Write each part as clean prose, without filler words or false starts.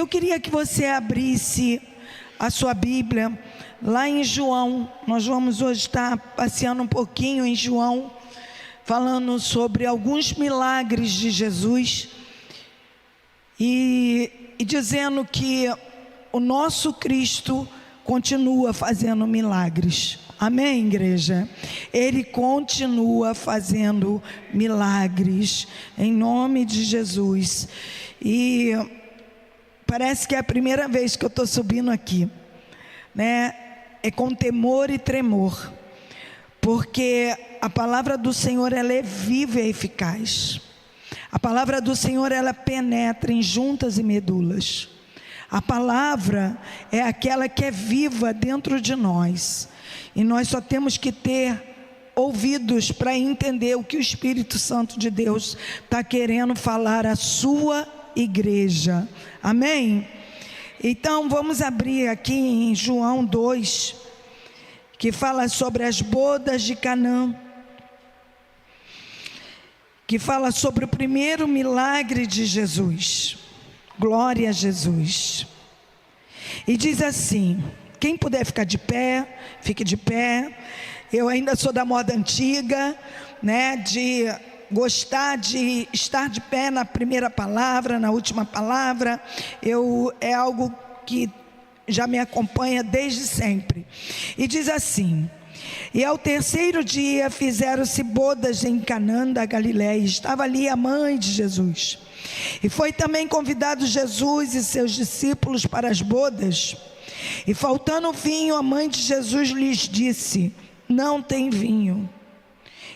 Eu queria que você abrisse a sua Bíblia lá em João. Nós vamos hoje estar passeando um pouquinho em João, falando sobre alguns milagres de Jesus e dizendo que o nosso Cristo continua fazendo milagres. Amém, igreja? Ele continua fazendo milagres em nome de Jesus. E parece que é a primeira vez que eu estou subindo aqui, né? É com temor e tremor, porque a palavra do Senhor, ela é viva e eficaz. A palavra do Senhor, ela penetra em juntas e medulas. A palavra é aquela que é viva dentro de nós, e nós só temos que ter ouvidos para entender o que o Espírito Santo de Deus está querendo falar à sua igreja. Amém? Então vamos abrir aqui em João 2, que fala sobre as bodas de Canaã, que fala sobre o primeiro milagre de Jesus. Glória a Jesus. E diz assim: quem puder ficar de pé, fique de pé. Eu ainda sou da moda antiga, né, de gostar de estar de pé na primeira palavra, na última palavra. É algo que já me acompanha desde sempre. E diz assim: e ao terceiro dia fizeram-se bodas em Canaã da Galileia. Estava ali a mãe de Jesus. E foi também convidado Jesus e seus discípulos para as bodas. E faltando vinho, a mãe de Jesus lhes disse: não tem vinho.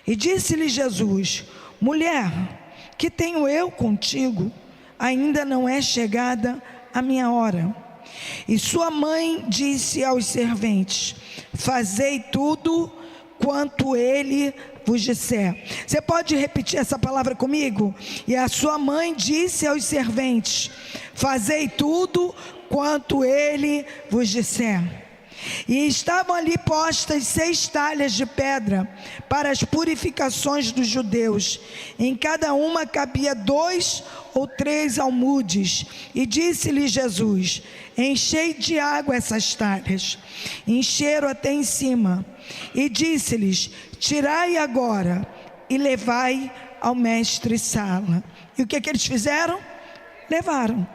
E disse-lhe Jesus: mulher, que tenho eu contigo? Ainda não é chegada a minha hora. E sua mãe disse aos serventes: fazei tudo quanto ele vos disser. Você pode repetir essa palavra comigo? E a sua mãe disse aos serventes: fazei tudo quanto ele vos disser. E estavam ali postas 6 talhas de pedra para as purificações dos judeus. Em cada uma cabia 2 ou 3 almudes. E disse-lhe Jesus: enchei de água essas talhas. Encheram até em cima. E disse-lhes: tirai agora e levai ao mestre-sala. E o que eles fizeram? Levaram.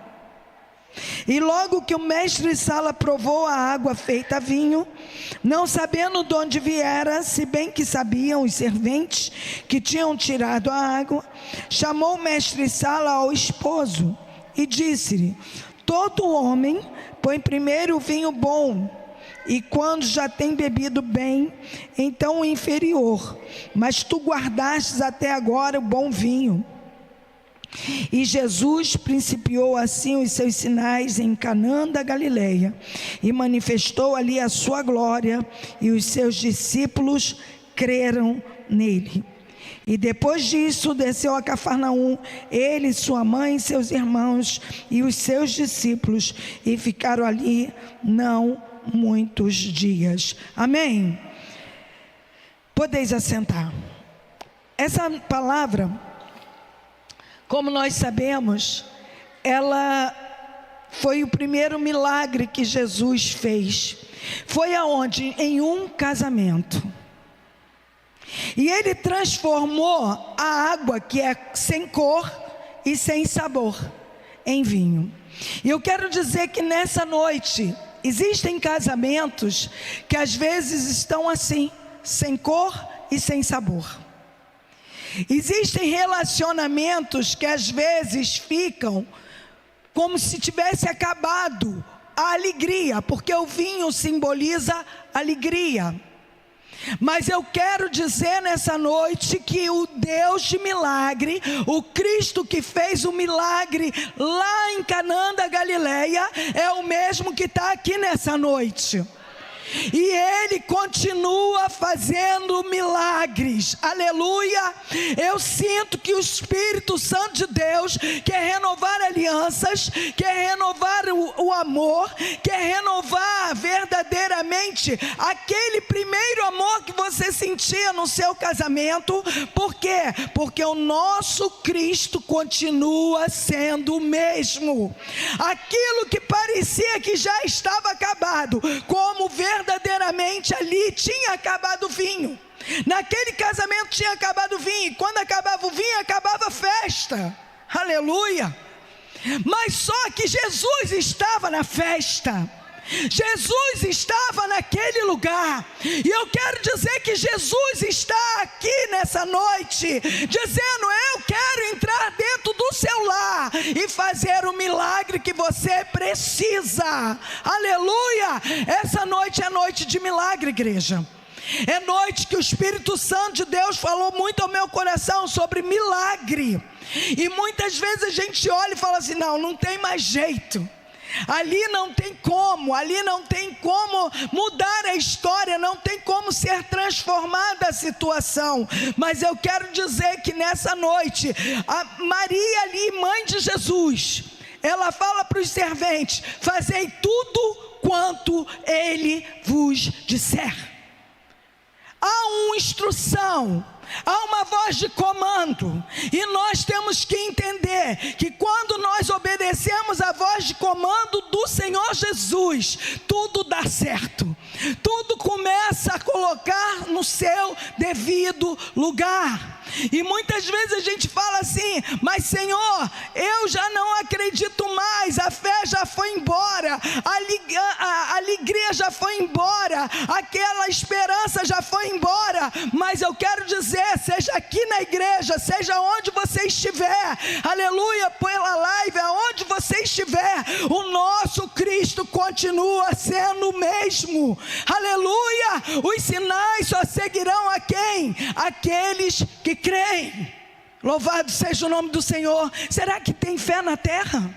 E logo que o mestre-sala provou a água feita vinho, não sabendo de onde viera, se bem que sabiam os serventes que tinham tirado a água, chamou o mestre-sala ao esposo e disse-lhe: todo homem põe primeiro o vinho bom, e quando já tem bebido bem, então o inferior, mas tu guardastes até agora o bom vinho. E Jesus principiou assim os seus sinais em Canaã da Galileia, e manifestou ali a sua glória, e os seus discípulos creram nele. E depois disso desceu a Cafarnaum, ele, sua mãe, seus irmãos e os seus discípulos, e ficaram ali não muitos dias. Amém? Podeis assentar. Essa palavra, como nós sabemos, ela foi o primeiro milagre que Jesus fez. Foi aonde? Em um casamento. E ele transformou a água, que é sem cor e sem sabor, em vinho. E eu quero dizer que nessa noite existem casamentos que às vezes estão assim, sem cor e sem sabor. Existem relacionamentos que às vezes ficam como se tivesse acabado a alegria, porque o vinho simboliza alegria. Mas eu quero dizer nessa noite que o Deus de milagre, o Cristo que fez o milagre lá em Canaã da Galileia, é o mesmo que está aqui nessa noite. E Ele continua fazendo milagres, aleluia. Eu sinto que o Espírito Santo de Deus quer renovar alianças, quer renovar o amor, quer renovar verdadeiramente verdadeiramente aquele primeiro amor que você sentia no seu casamento. Por quê? Porque o nosso Cristo continua sendo o mesmo. Aquilo que parecia que já estava acabado, como verdadeiramente ali tinha acabado o vinho. Naquele casamento tinha acabado o vinho, e quando acabava o vinho, acabava a festa. Aleluia! Mas só que Jesus estava na festa. Jesus estava naquele lugar, e eu quero dizer que Jesus está aqui nessa noite, dizendo: eu quero entrar dentro do seu lar e fazer o milagre que você precisa. Aleluia! Essa noite é noite de milagre, igreja. É noite que o Espírito Santo de Deus falou muito ao meu coração sobre milagre. E muitas vezes a gente olha e fala assim: não tem mais jeito. Ali não tem como mudar a história, não tem como ser transformada a situação. Mas eu quero dizer que nessa noite, a Maria ali, mãe de Jesus, ela fala para os serventes: fazei tudo quanto ele vos disser. Há uma instrução, há uma voz de comando, e nós temos que entender que quando nós obedecemos a voz de comando do Senhor Jesus, tudo dá certo, tudo começa a colocar no seu devido lugar. E muitas vezes a gente fala assim: mas Senhor, eu já não acredito mais, a fé já foi embora, a alegria já foi embora, aquela esperança já foi embora. Mas eu quero dizer, seja aqui na igreja, seja onde você estiver, aleluia, pela live, aonde você estiver, o nosso Cristo continua sendo o mesmo. Aleluia! Os sinais só seguirão a quem? Aqueles que creem. Louvado seja o nome do Senhor. Será que tem fé na terra?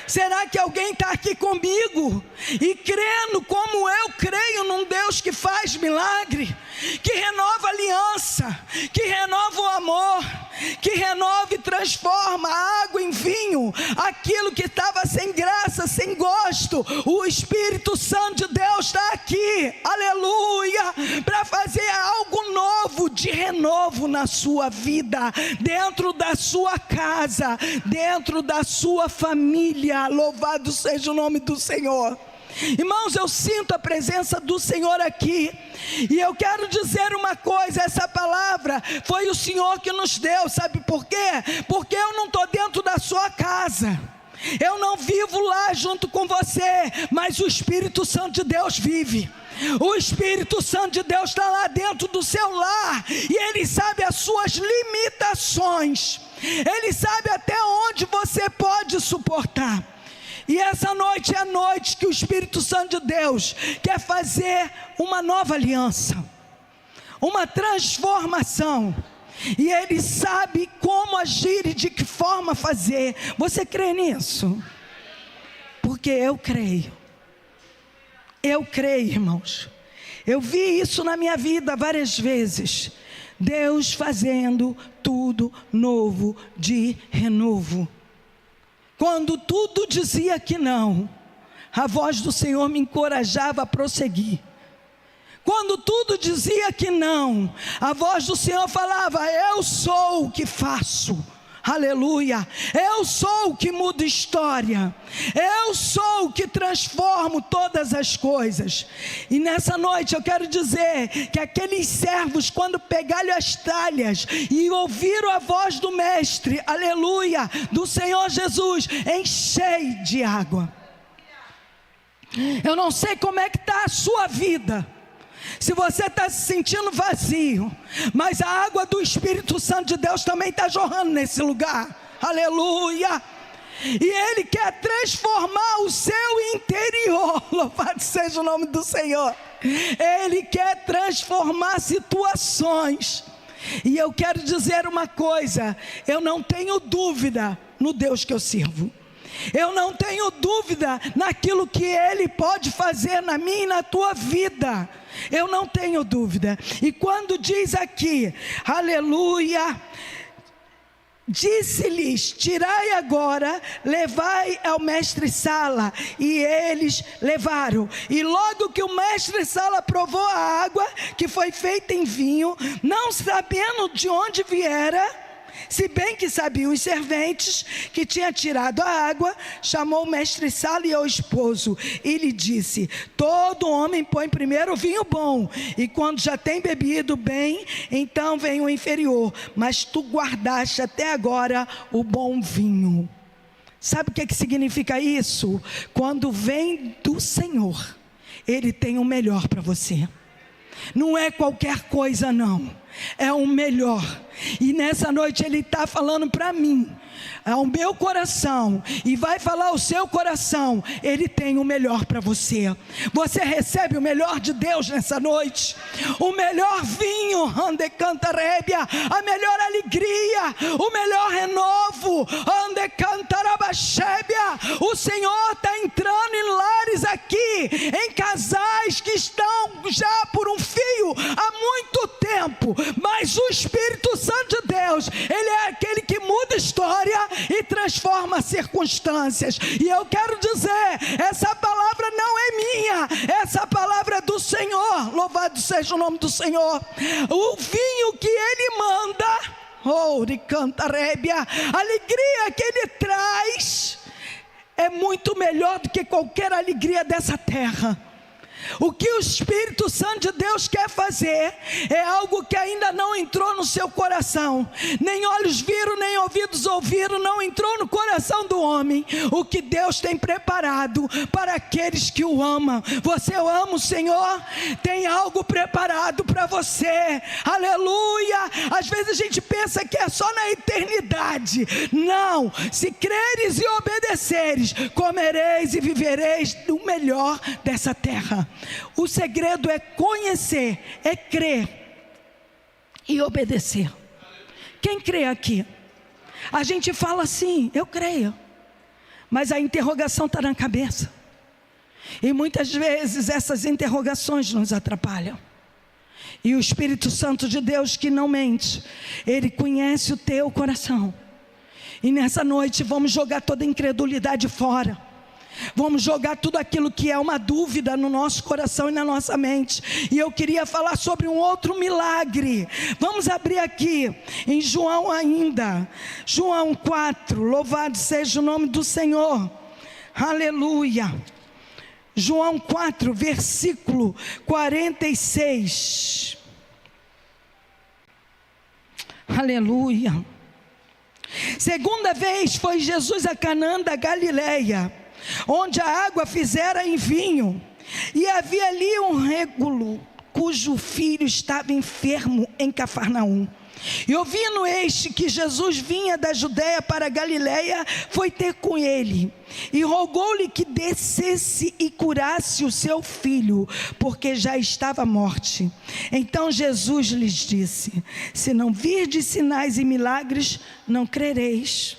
Será que alguém está aqui comigo e crendo como eu creio num Deus que faz milagre, que renova a aliança, que renova o amor, que renova e transforma a água em vinho, aquilo que estava sem graça, sem gosto? O Espírito Santo de Deus está aqui, aleluia, para fazer algo novo, de renovo na sua vida, dentro da sua casa, dentro da sua família. Louvado seja o nome do Senhor. Irmãos, eu sinto a presença do Senhor aqui, e eu quero dizer uma coisa: essa palavra foi o Senhor que nos deu. Sabe por quê? Porque eu não estou dentro da sua casa, eu não vivo lá junto com você, mas o Espírito Santo de Deus vive. O Espírito Santo de Deus está lá dentro do seu lar, e Ele sabe as suas limitações, Ele sabe até onde você pode suportar. E essa noite é a noite que o Espírito Santo de Deus quer fazer uma nova aliança, uma transformação, e Ele sabe como agir e de que forma fazer. Você crê nisso? Porque eu creio, irmãos. Eu vi isso na minha vida várias vezes, Deus fazendo tudo novo, de renovo. Quando tudo dizia que não, a voz do Senhor me encorajava a prosseguir. Quando tudo dizia que não, a voz do Senhor falava: eu sou o que faço. Aleluia, eu sou o que muda história, eu sou o que transformo todas as coisas. E nessa noite eu quero dizer que aqueles servos, quando pegaram as talhas e ouviram a voz do Mestre, aleluia, do Senhor Jesus, enchei de água. Eu não sei como é que está a sua vida, se você está se sentindo vazio, mas a água do Espírito Santo de Deus também está jorrando nesse lugar, aleluia, e Ele quer transformar o seu interior. Louvado seja o nome do Senhor. Ele quer transformar situações, e eu quero dizer uma coisa: eu não tenho dúvida no Deus que eu sirvo, eu não tenho dúvida naquilo que Ele pode fazer na minha e na tua vida, eu não tenho dúvida. E quando diz aqui, aleluia, Disse-lhes: tirai agora, levai ao mestre-sala. E eles levaram. E logo que o mestre-sala provou a água que foi feita em vinho, não sabendo de onde viera, se bem que sabiam os serventes que tinha tirado a água, chamou o mestre-sala e ao esposo, e lhe disse: todo homem põe primeiro o vinho bom, e quando já tem bebido bem, então vem o inferior, mas tu guardaste até agora o bom vinho. Sabe o que significa isso? Quando vem do Senhor, Ele tem o melhor para você. Não é qualquer coisa não, é o melhor. E nessa noite Ele está falando para mim, ao meu coração, e vai falar ao seu coração. Ele tem o melhor para você. Você recebe o melhor de Deus nessa noite, o melhor vinho, ande canta rébia, a melhor alegria, o melhor renovo, ande canta rabachébia. O Senhor está entrando em lares aqui, em casais que estão já por um fio há muito tempo, mas o Espírito Santo de Deus, Ele é aquele que muda a história e transforma circunstâncias. E eu quero dizer, essa palavra não é minha, essa palavra é do Senhor. Louvado seja o nome do Senhor. O vinho que Ele manda, canta rébia, a alegria que Ele traz é muito melhor do que qualquer alegria dessa terra. O que o Espírito Santo de Deus quer fazer é algo que ainda não entrou no seu coração. Nem olhos viram, nem ouvidos ouviram, não entrou no coração do homem. O que Deus tem preparado para aqueles que o amam. Você ama o Senhor? Tem algo preparado para você. Aleluia! Às vezes a gente pensa que é só na eternidade. Não! Se creres e obedeceres, comereis e vivereis do melhor dessa terra. O segredo é conhecer, é crer e obedecer. Quem crê aqui? A gente fala assim: eu creio, mas a interrogação está na cabeça, e muitas vezes essas interrogações nos atrapalham. E o Espírito Santo de Deus, que não mente, Ele conhece o teu coração. E nessa noite vamos jogar toda a incredulidade fora. Vamos jogar tudo aquilo que é uma dúvida no nosso coração e na nossa mente. E eu queria falar sobre um outro milagre. Vamos abrir aqui em João ainda, João 4, louvado seja o nome do Senhor, aleluia. João 4, versículo 46, aleluia. Segunda vez foi Jesus a Canaã da Galileia, onde a água fizera em vinho, e havia ali um régulo, cujo filho estava enfermo em Cafarnaum. E ouvindo este que Jesus vinha da Judeia para a Galileia, foi ter com ele, e rogou-lhe que descesse e curasse o seu filho, porque já estava à morte. Então Jesus lhes disse: se não virdes sinais e milagres, não crereis.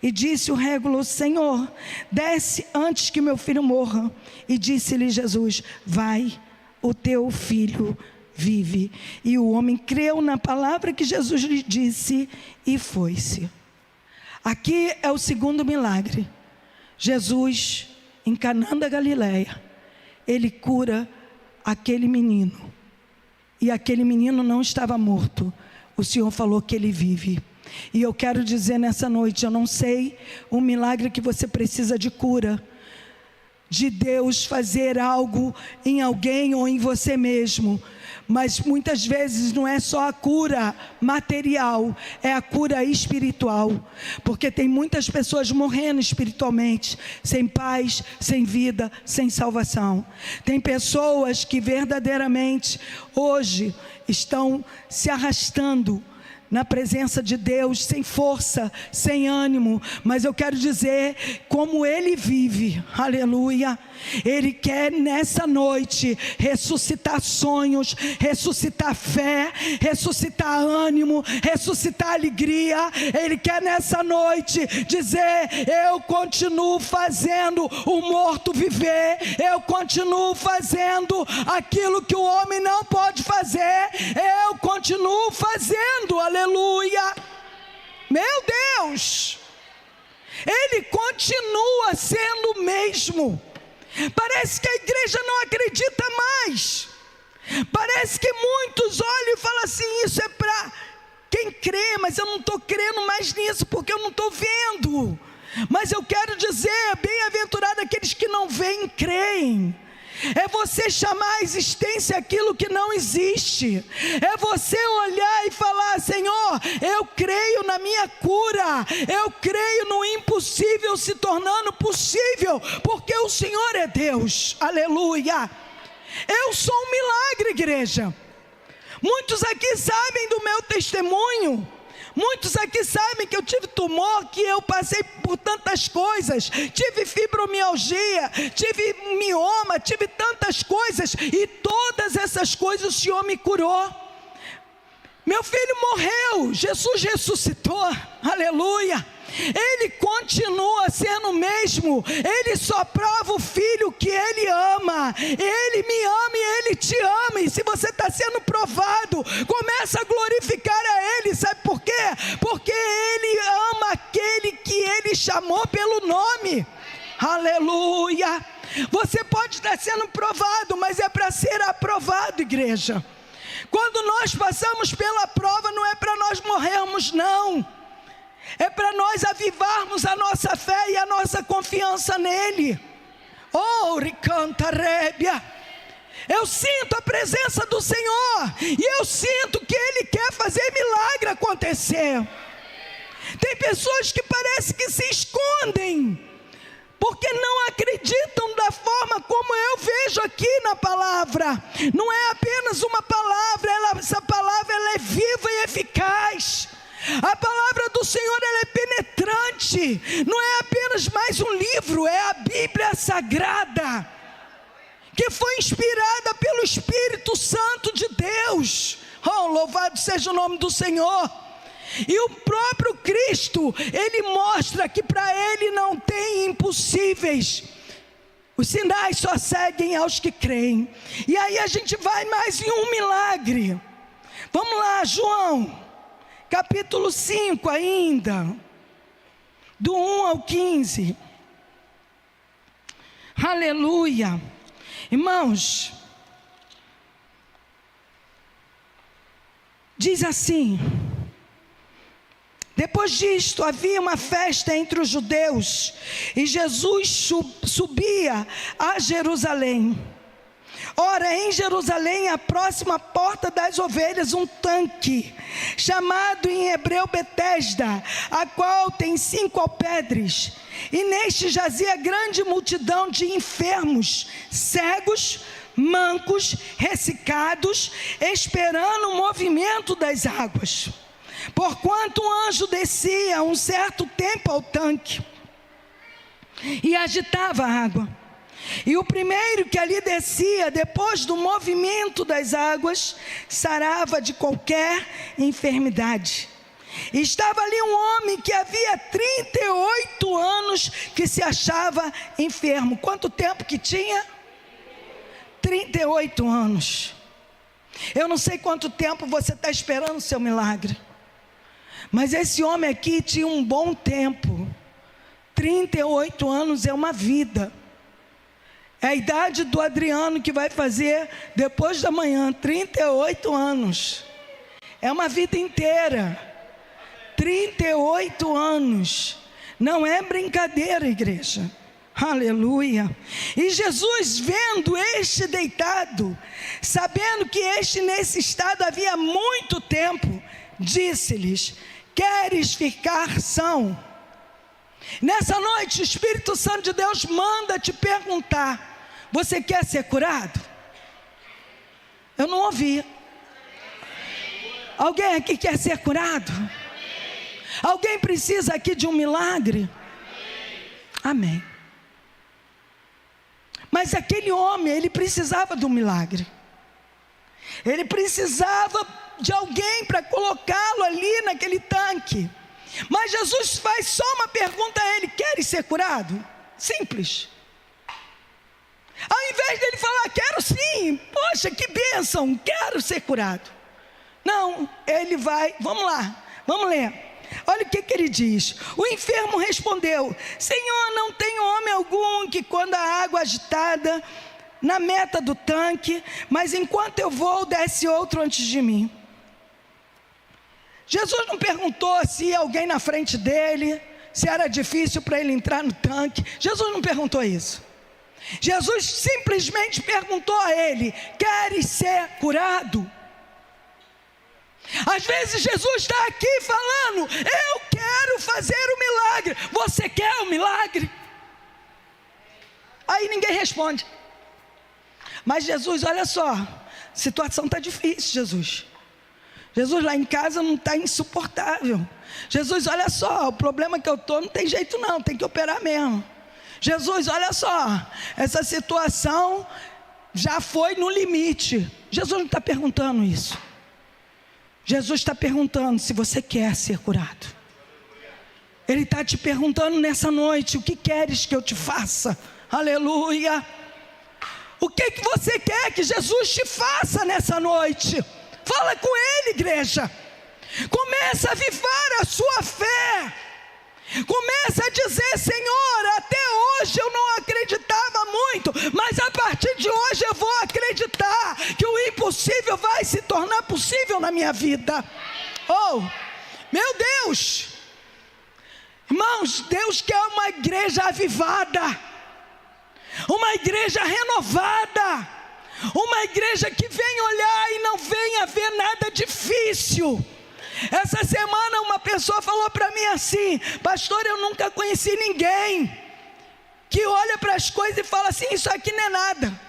E disse o régulo: Senhor, desce antes que meu filho morra. E disse-lhe Jesus: vai, o teu filho vive. E o homem creu na palavra que Jesus lhe disse e foi-se. Aqui é o segundo milagre. Jesus, em Canaã da Galileia, Ele cura aquele menino. E aquele menino não estava morto. O Senhor falou que ele vive. E eu quero dizer nessa noite, eu não sei o milagre que você precisa de cura, de Deus fazer algo em alguém ou em você mesmo, mas muitas vezes não é só a cura material, é a cura espiritual, porque tem muitas pessoas morrendo espiritualmente, sem paz, sem vida, sem salvação. Tem pessoas que verdadeiramente hoje estão se arrastando na presença de Deus, sem força, sem ânimo, mas eu quero dizer, como Ele vive, aleluia, Ele quer nessa noite ressuscitar sonhos, ressuscitar fé, ressuscitar ânimo, ressuscitar alegria. Ele quer nessa noite dizer: eu continuo fazendo o morto viver, eu continuo fazendo aquilo que o homem não pode fazer, eu continuo fazendo, aleluia. Meu Deus! Ele continua sendo o mesmo. Parece que a igreja não acredita mais. Parece que muitos olham e falam assim: isso é para quem crê, mas eu não estou crendo mais nisso, porque eu não estou vendo. Mas eu quero dizer, bem-aventurado aqueles que não veem e creem. É você chamar à existência aquilo que não existe. É você olhar e falar: Senhor, eu creio na minha cura. Eu creio no impossível se tornando possível, porque o Senhor é Deus. Aleluia. Eu sou um milagre, igreja. Muitos aqui sabem do meu testemunho. Muitos aqui sabem que eu tive tumor, que eu passei por tantas coisas, tive fibromialgia, tive mioma, tive tantas coisas, e todas essas coisas o Senhor me curou. Meu filho morreu, Jesus ressuscitou, aleluia. Ele continua sendo o mesmo. Ele só prova o filho que ele ama. Ele me ama e ele te ama. E se você está sendo provado, começa a glorificar a ele. Sabe por quê? Porque ele ama aquele que ele chamou pelo nome. Aleluia. Você pode estar sendo provado, mas é para ser aprovado, igreja. Quando nós passamos pela prova, não é para nós morrermos, não. É para nós avivarmos a nossa fé e a nossa confiança nele. Oh, ricanta rébia. Eu sinto a presença do Senhor, e eu sinto que ele quer fazer milagre acontecer. Tem pessoas que parece que se escondem, porque não acreditam da forma como eu vejo aqui na palavra. Não é apenas uma palavra, essa palavra ela é viva e eficaz. A palavra do Senhor ela é penetrante. Não é apenas mais um livro, é a Bíblia Sagrada, que foi inspirada pelo Espírito Santo de Deus. Oh, louvado seja o nome do Senhor. E o próprio Cristo, ele mostra que para ele não tem impossíveis. Os sinais só seguem aos que creem. E aí a gente vai mais em um milagre. Vamos lá, João capítulo 5 ainda, do 1 ao 15. Aleluia. Irmãos, diz assim: depois disto havia uma festa entre os judeus, e Jesus subia a Jerusalém. Ora, em Jerusalém, à próxima porta das ovelhas, um tanque, chamado em hebreu Betesda, a qual tem 5 alpedres. E neste jazia grande multidão de enfermos, cegos, mancos, ressecados, esperando o movimento das águas. Porquanto um anjo descia um certo tempo ao tanque e agitava a água. E o primeiro que ali descia, depois do movimento das águas, sarava de qualquer enfermidade. E estava ali um homem que havia 38 anos que se achava enfermo. Quanto tempo que tinha? 38 anos. Eu não sei quanto tempo você está esperando o seu milagre, mas esse homem aqui tinha um bom tempo. 38 anos é uma vida. É a idade do Adriano, que vai fazer depois da manhã 38 anos. É uma vida inteira. 38 anos. Não é brincadeira, igreja. Aleluia. E Jesus, vendo este deitado, sabendo que este nesse estado havia muito tempo, disse-lhes: queres ficar são? Nessa noite o Espírito Santo de Deus manda te perguntar: você quer ser curado? Eu não ouvi. Alguém aqui quer ser curado? Alguém precisa aqui de um milagre? Amém. Mas aquele homem, ele precisava de um milagre. Ele precisava de alguém para colocá-lo ali naquele tanque. Mas Jesus faz só uma pergunta a ele: queres ser curado? Simples. Ao invés dele falar: quero sim, poxa, que bênção, quero ser curado. Não, ele vai, vamos lá, vamos ler. Olha o que ele diz. O enfermo respondeu: Senhor, não tem homem algum que, quando a água agitada na meta do tanque, mas enquanto eu vou, desce outro antes de mim. Jesus não perguntou se ia alguém na frente dele, se era difícil para ele entrar no tanque. Jesus não perguntou isso. Jesus simplesmente perguntou a ele: queres ser curado? Às vezes Jesus está aqui falando: eu quero fazer o milagre. Você quer o milagre? Aí ninguém responde. Mas Jesus, olha só, a situação está difícil, Jesus. Jesus, lá em casa não está insuportável. Jesus, olha só, o problema que eu estou não tem jeito não, tem que operar mesmo. Jesus, olha só, essa situação já foi no limite. Jesus não está perguntando isso. Jesus está perguntando se você quer ser curado. Ele está te perguntando nessa noite: o que queres que eu te faça? Aleluia. O que você quer que Jesus te faça nessa noite? Fala com Ele, igreja. Começa a avivar a sua fé. Começa a dizer: Senhor, até hoje eu não acreditava muito, mas a partir de hoje eu vou acreditar que o impossível vai se tornar possível na minha vida. Oh, meu Deus. Irmãos, Deus quer uma igreja avivada, uma igreja renovada, uma igreja que vem olhar e não venha ver nada difícil. Essa semana uma pessoa falou para mim assim: pastor, eu nunca conheci ninguém que olha para as coisas e fala assim: isso aqui não é nada,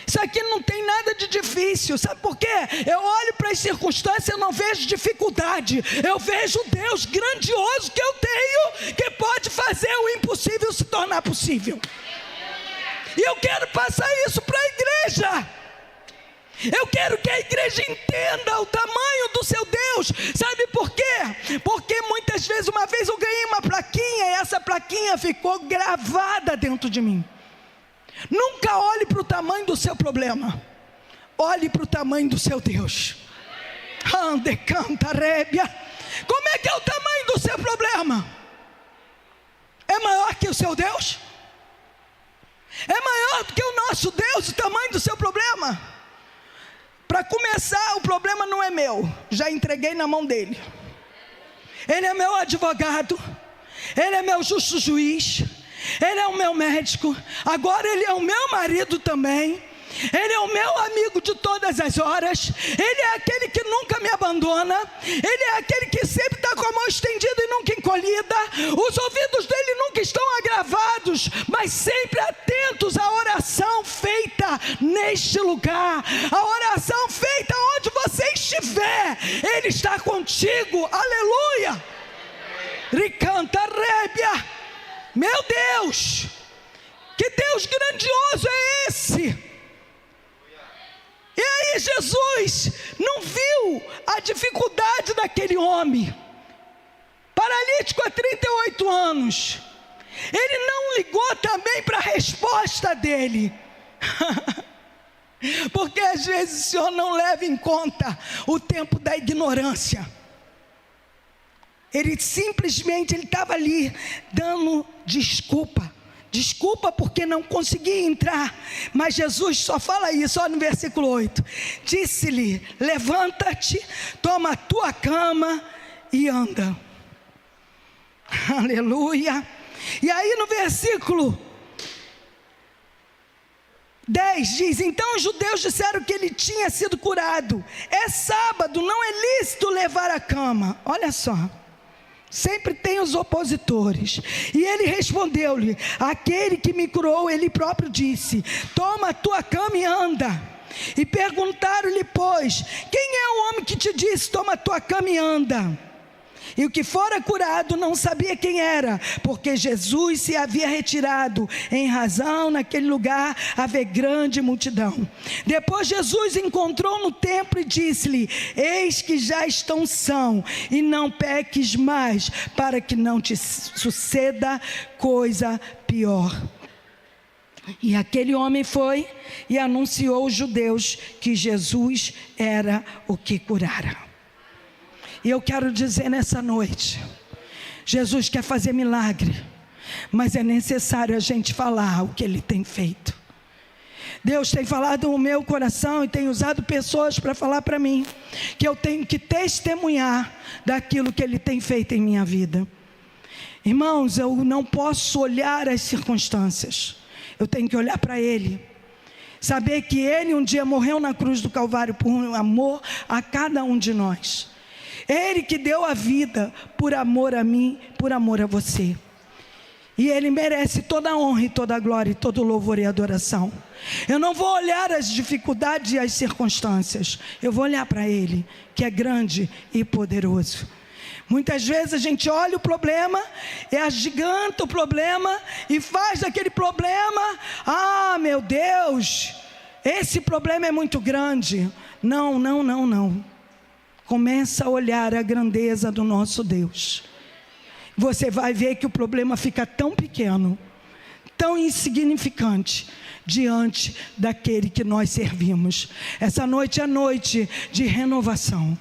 isso aqui não tem nada de difícil. Sabe por quê? Eu olho para as circunstâncias, eu não vejo dificuldade, eu vejo Deus grandioso que eu tenho, que pode fazer o impossível se tornar possível. E eu quero passar isso para a igreja. Eu quero que a igreja entenda o tamanho do seu Deus. Sabe por quê? Porque muitas vezes, uma vez eu ganhei uma plaquinha, e essa plaquinha ficou gravada dentro de mim. Nunca olhe para o tamanho do seu problema, olhe para o tamanho do seu Deus. Ande, canta, rébia. Como é que é o tamanho do seu problema? É maior que o seu Deus? É maior do que o nosso Deus, o tamanho do seu problema? Para começar, o problema não é meu, já entreguei na mão dele. Ele é meu advogado, ele é meu justo juiz, ele é o meu médico, agora ele é o meu marido também. Ele é o meu amigo de todas as horas. Ele é aquele que nunca me abandona. Ele é aquele que sempre está com a mão estendida e nunca encolhida. Os ouvidos dele nunca estão agravados, mas sempre atentos à oração feita neste lugar. A oração feita onde você estiver, Ele está contigo. Aleluia. Ricanta rébia. Meu Deus, que Deus grandioso é esse? E aí Jesus não viu a dificuldade daquele homem, paralítico há 38 anos. Ele não ligou também para a resposta dele. Porque às vezes o Senhor não leva em conta o tempo da ignorância. Ele simplesmente estava ali dando desculpa porque não conseguia entrar. Mas Jesus só fala isso, olha no versículo 8. Disse-lhe: levanta-te, toma a tua cama e anda. Aleluia. E aí no versículo 10 diz: então os judeus disseram que ele tinha sido curado. É sábado, não é lícito levar a cama. Olha só, sempre tem os opositores. E ele respondeu-lhe: aquele que me curou, ele próprio disse: toma a tua cama e anda. E perguntaram-lhe, pois: quem é o homem que te disse, toma a tua cama e anda? E o que fora curado não sabia quem era, porque Jesus se havia retirado, em razão naquele lugar haver grande multidão. Depois Jesus encontrou no templo e disse-lhe: eis que já estão são, e não peques mais, para que não te suceda coisa pior. E aquele homem foi e anunciou aos judeus que Jesus era o que curara. E eu quero dizer nessa noite, Jesus quer fazer milagre, mas é necessário a gente falar o que Ele tem feito. Deus tem falado no meu coração e tem usado pessoas para falar para mim que eu tenho que testemunhar daquilo que Ele tem feito em minha vida. Irmãos, eu não posso olhar as circunstâncias, eu tenho que olhar para Ele. Saber que Ele um dia morreu na cruz do Calvário por amor a cada um de nós. Ele que deu a vida por amor a mim, por amor a você. E Ele merece toda a honra e toda a glória e todo o louvor e adoração. Eu não vou olhar as dificuldades e as circunstâncias. Eu vou olhar para Ele, que é grande e poderoso. Muitas vezes a gente olha o problema, agiganta o problema e faz daquele problema, meu Deus, esse problema é muito grande. Não. Começa a olhar a grandeza do nosso Deus. Você vai ver que o problema fica tão pequeno, tão insignificante, diante daquele que nós servimos. Essa noite é noite de renovação.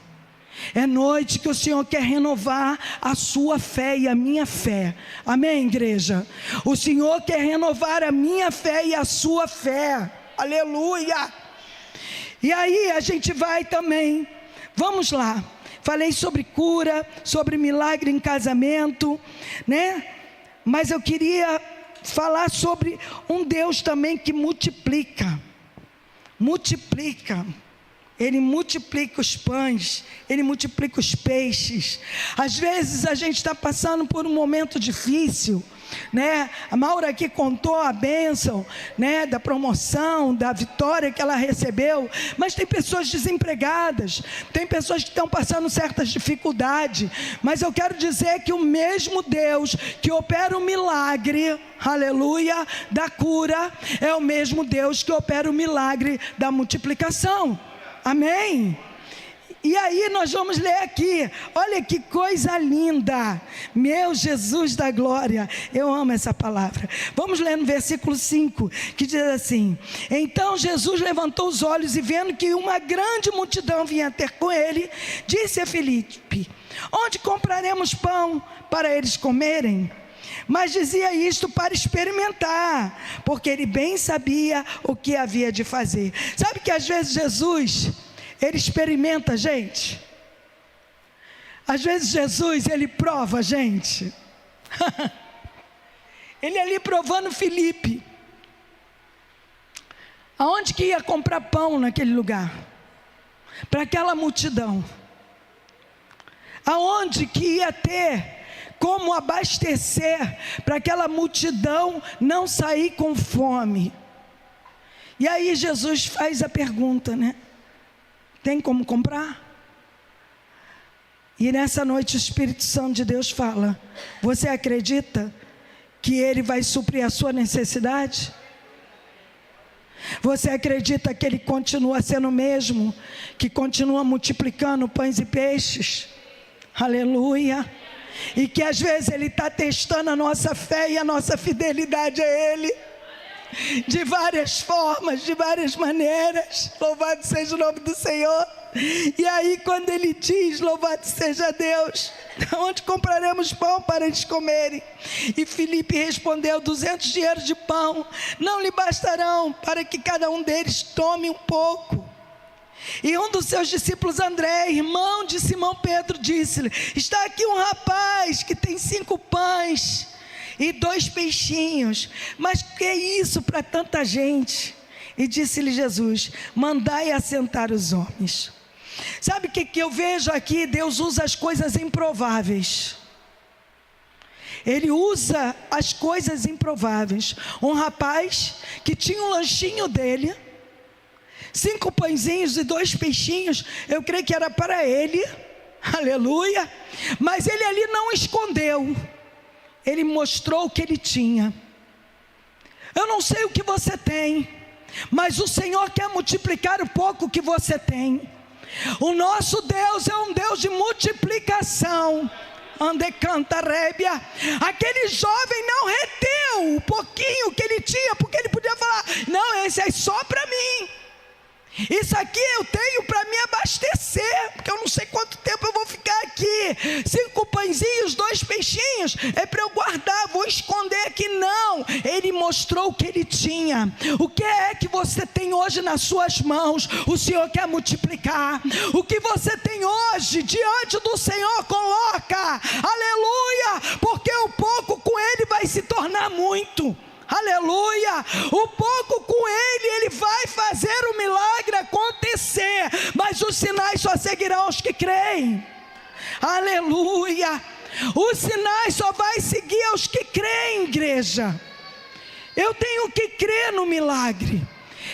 É noite que o Senhor quer renovar a sua fé e a minha fé. Amém, igreja? O Senhor quer renovar a minha fé e a sua fé. Aleluia! E aí a gente vai também. Vamos lá. Falei sobre cura, sobre milagre em casamento, né? Mas eu queria falar sobre um Deus também que multiplica. Ele multiplica os pães, Ele multiplica os peixes. Às vezes a gente está passando por um momento difícil, né? A Maura aqui contou a bênção, né? Da promoção, da vitória que ela recebeu. Mas tem pessoas desempregadas, tem pessoas que estão passando certas dificuldades. Mas eu quero dizer que o mesmo Deus que opera o milagre, aleluia, da cura, é o mesmo Deus que opera o milagre da multiplicação. Amém? E aí nós vamos ler aqui, olha que coisa linda, meu Jesus da glória, eu amo essa palavra. Vamos ler no versículo 5, que diz assim: então Jesus levantou os olhos e vendo que uma grande multidão vinha ter com ele, disse a Filipe: onde compraremos pão para eles comerem? Mas dizia isto para experimentar, porque ele bem sabia o que havia de fazer. Sabe que às vezes Jesus, Ele experimenta a gente? Às vezes Jesus, Ele prova a gente. Ele ali provando Filipe. Aonde que ia comprar pão naquele lugar? Para aquela multidão. Aonde que ia ter como abastecer para aquela multidão não sair com fome? E aí Jesus faz a pergunta, né? Tem como comprar? E nessa noite o Espírito Santo de Deus fala: você acredita que Ele vai suprir a sua necessidade? Você acredita que Ele continua sendo o mesmo, que continua multiplicando pães e peixes? Aleluia! E que às vezes Ele está testando a nossa fé e a nossa fidelidade a Ele, de várias formas, de várias maneiras. Louvado seja o nome do Senhor. E aí quando Ele diz: louvado seja Deus, onde compraremos pão para eles comerem? E Filipe respondeu: 200 dinheiros de pão não lhe bastarão para que cada um deles tome um pouco. E um dos seus discípulos, André, irmão de Simão Pedro, disse-lhe: está aqui um rapaz que tem 5 pães e 2 peixinhos, mas que é isso para tanta gente? E disse-lhe Jesus: mandai assentar os homens. Sabe o que eu vejo aqui? Deus usa as coisas improváveis. Ele usa as coisas improváveis. Um rapaz que tinha um lanchinho dele, 5 pãezinhos e 2 peixinhos, eu creio que era para ele, aleluia, mas ele ali não escondeu, ele mostrou o que ele tinha. Eu não sei o que você tem, mas o Senhor quer multiplicar o pouco que você tem. O nosso Deus é um Deus de multiplicação. Ande canta rébia. Aquele jovem não reteu o pouquinho que ele tinha, porque ele podia falar: não, esse é só para mim. Isso aqui eu tenho para me abastecer, porque eu não sei quanto tempo eu vou ficar aqui. 5 pãezinhos, 2 peixinhos, é para eu guardar, vou esconder aqui. Não, ele mostrou o que ele tinha. O que é que você tem hoje nas suas mãos? O Senhor quer multiplicar. O que você tem hoje diante do Senhor, coloca, aleluia, porque o pouco com ele vai se tornar muito. Aleluia, o pouco com ele vai fazer o milagre acontecer, mas os sinais só seguirão os que creem. Aleluia, os sinais só vai seguir aos que creem, igreja. Eu tenho que crer no milagre,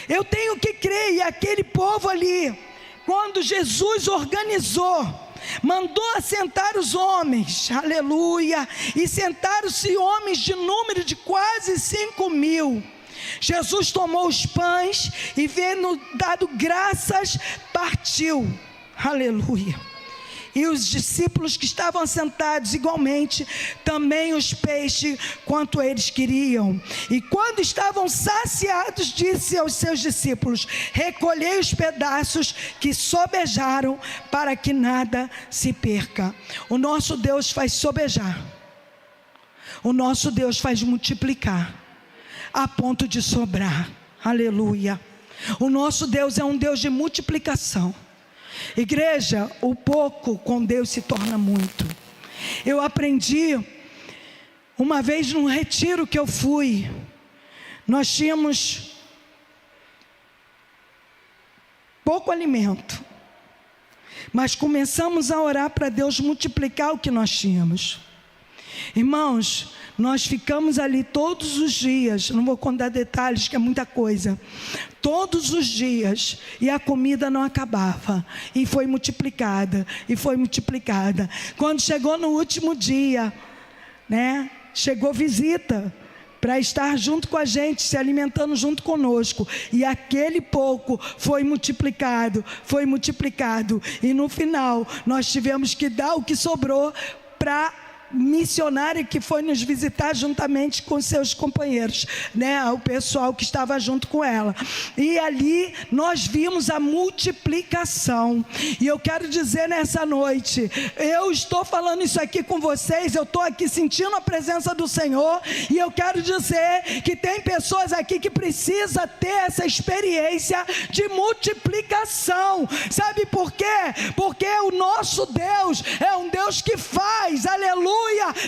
eu tenho que crer. E aquele povo ali, quando Jesus organizou, mandou assentar os homens, aleluia, e sentaram-se homens de número de quase 5.000. Jesus tomou os pães e, vendo dado graças, partiu, aleluia. E os discípulos que estavam sentados igualmente, também os peixes quanto eles queriam. E quando estavam saciados, disse aos seus discípulos: recolhei os pedaços que sobejaram, para que nada se perca. O nosso Deus faz sobejar, o nosso Deus faz multiplicar, a ponto de sobrar, aleluia. O nosso Deus é um Deus de multiplicação. Igreja, o pouco com Deus se torna muito. Eu aprendi uma vez num retiro que eu fui. Nós tínhamos pouco alimento, mas começamos a orar para Deus multiplicar o que nós tínhamos. Irmãos, nós ficamos ali todos os dias, não vou contar detalhes que é muita coisa, todos os dias, e a comida não acabava, e foi multiplicada, e foi multiplicada. Quando chegou no último dia, né, chegou visita, para estar junto com a gente, se alimentando junto conosco, e aquele pouco foi multiplicado, e no final, nós tivemos que dar o que sobrou para missionária que foi nos visitar juntamente com seus companheiros, né, o pessoal que estava junto com ela, e ali nós vimos a multiplicação. E eu quero dizer nessa noite, eu estou falando isso aqui com vocês, eu estou aqui sentindo a presença do Senhor, e eu quero dizer que tem pessoas aqui que precisam ter essa experiência de multiplicação. Sabe por quê? Porque o nosso Deus é um Deus que faz, aleluia,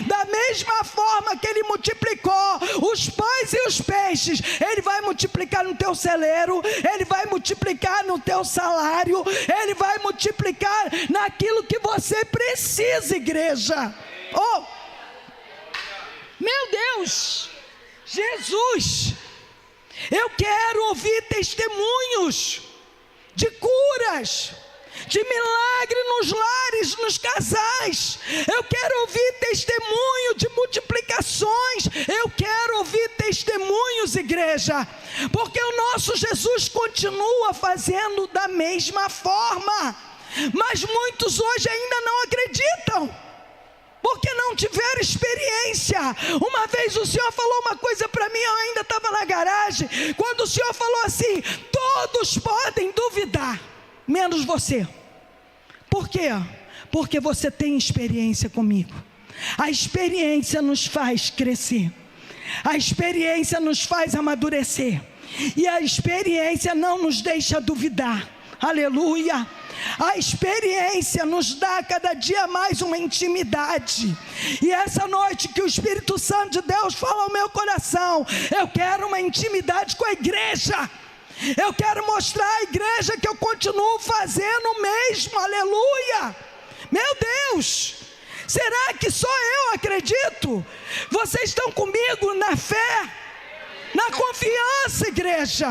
da mesma forma que Ele multiplicou os pães e os peixes, Ele vai multiplicar no teu celeiro, Ele vai multiplicar no teu salário, Ele vai multiplicar naquilo que você precisa, igreja. Oh, meu Deus, Jesus, eu quero ouvir testemunhos de curas, de milagre nos lares, nos casais. Eu quero ouvir testemunho de multiplicações. Eu quero ouvir testemunhos, igreja, porque o nosso Jesus continua fazendo da mesma forma. Mas muitos hoje ainda não acreditam, porque não tiveram experiência. Uma vez o Senhor falou uma coisa para mim, eu ainda estava na garagem, quando o Senhor falou assim: todos podem duvidar, menos você. Por quê? Porque você tem experiência comigo. A experiência nos faz crescer, a experiência nos faz amadurecer, e a experiência não nos deixa duvidar, aleluia. A experiência nos dá cada dia mais uma intimidade. E essa noite que o Espírito Santo de Deus fala ao meu coração, eu quero uma intimidade com a igreja. Eu quero mostrar à igreja que eu continuo fazendo o mesmo, aleluia. Meu Deus, será que só eu acredito? Vocês estão comigo na fé, na confiança, igreja?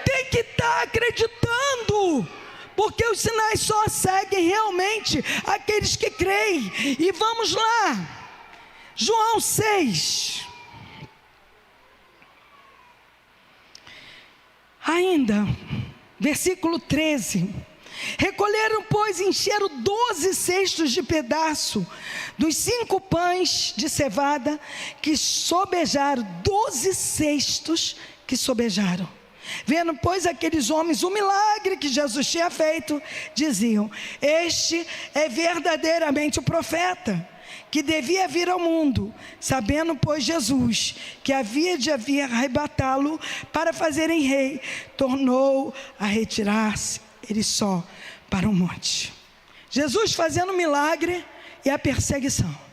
Tem que estar acreditando, porque os sinais só seguem realmente aqueles que creem. E vamos lá, João 6. Ainda, versículo 13. Recolheram, pois, e encheram 12 cestos de pedaço dos 5 pães de cevada que sobejaram. 12 cestos que sobejaram. Vendo, pois, aqueles homens o milagre que Jesus tinha feito, diziam: este é verdadeiramente o profeta que devia vir ao mundo. Sabendo, pois, Jesus que havia de vir arrebatá-lo para fazerem rei, tornou a retirar-se ele só para o monte. Jesus fazendo milagre e a perseguição.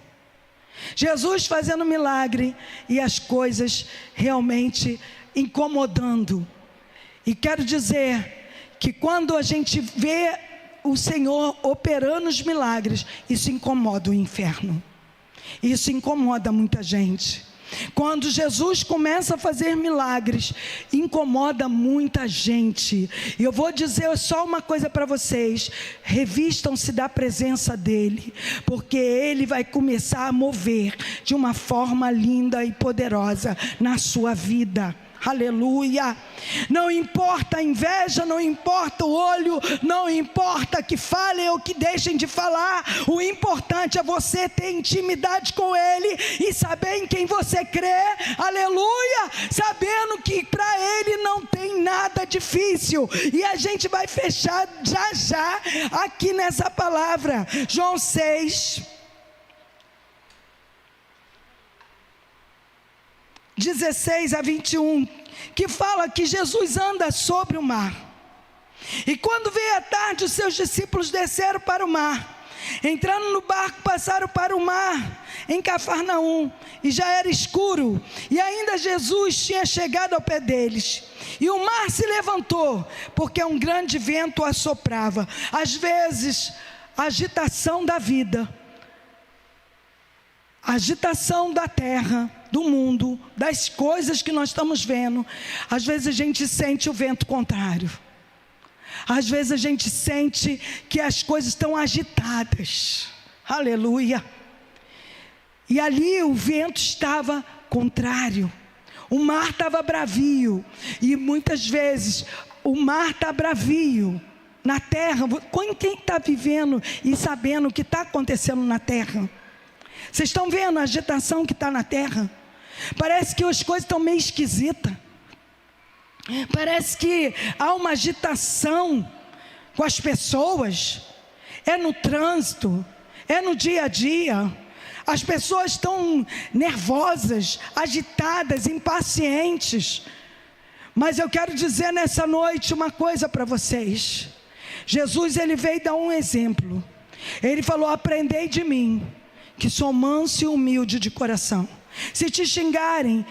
Jesus fazendo milagre e as coisas realmente incomodando. E quero dizer que quando a gente vê o Senhor operando os milagres, isso incomoda o inferno. Isso incomoda muita gente. Quando Jesus começa a fazer milagres, incomoda muita gente. E eu vou dizer só uma coisa para vocês: revistam-se da presença dEle, porque Ele vai começar a mover de uma forma linda e poderosa na sua vida. Aleluia. Não importa a inveja, não importa o olho, não importa que falem ou que deixem de falar. O importante é você ter intimidade com Ele e saber em quem você crê. Aleluia. Sabendo que para Ele não tem nada difícil. E a gente vai fechar já aqui nessa palavra. João 6, 16 a 21, que fala que Jesus anda sobre o mar. E quando veio a tarde, os seus discípulos desceram para o mar. Entrando no barco, passaram para o mar em Cafarnaum, e já era escuro, e ainda Jesus tinha chegado ao pé deles. E o mar se levantou, porque um grande vento assoprava. Às vezes, a agitação da vida, a agitação da terra, do mundo, das coisas que nós estamos vendo, às vezes a gente sente o vento contrário. Às vezes a gente sente que as coisas estão agitadas. Aleluia. E ali o vento estava contrário. O mar estava bravio. E muitas vezes o mar está bravio na terra. Quem está vivendo e sabendo o que está acontecendo na terra? Vocês estão vendo a agitação que está na terra? Parece que as coisas estão meio esquisitas. Parece que há uma agitação com as pessoas. É no trânsito, é no dia a dia. As pessoas estão nervosas, agitadas, impacientes. Mas eu quero dizer nessa noite uma coisa para vocês. Jesus, ele veio dar um exemplo. Ele falou: aprendei de mim, que sou manso e humilde de coração. Se te xingarem,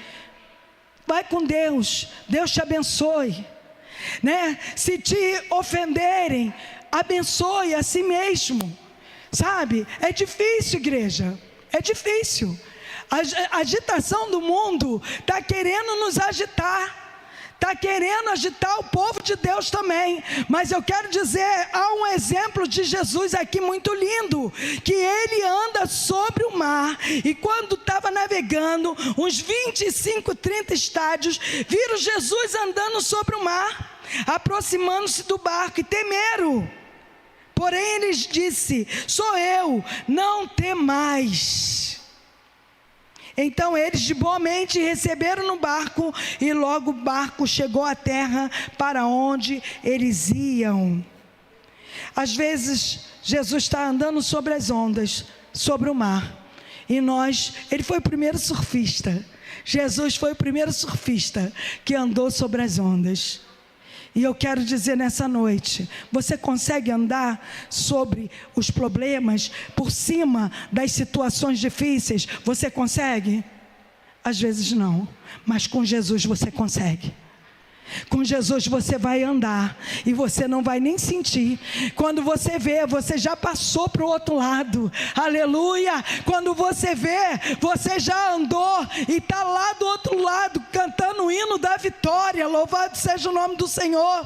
vai com Deus, Deus te abençoe, né? Se te ofenderem, abençoe a si mesmo, sabe? É difícil, igreja, é difícil. A agitação do mundo está querendo nos agitar, está querendo agitar o povo de Deus também. Mas eu quero dizer, há um exemplo de Jesus aqui muito lindo, que ele anda sobre o mar, e quando estava navegando, uns 25, 30 estádios, viram Jesus andando sobre o mar, aproximando-se do barco, e temeram. Porém ele disse: sou eu, não temais. Então eles de boa mente receberam no barco, e logo o barco chegou à terra para onde eles iam. Às vezes Jesus está andando sobre as ondas, sobre o mar, e ele foi o primeiro surfista. Jesus foi o primeiro surfista que andou sobre as ondas. E eu quero dizer nessa noite: você consegue andar sobre os problemas, por cima das situações difíceis? Você consegue? Às vezes não, mas com Jesus você consegue. Com Jesus você vai andar e você não vai nem sentir. Quando você vê, você já passou para o outro lado. Aleluia. Quando você vê, você já andou e está lá do outro lado, cantando o hino da vitória. Louvado seja o nome do Senhor.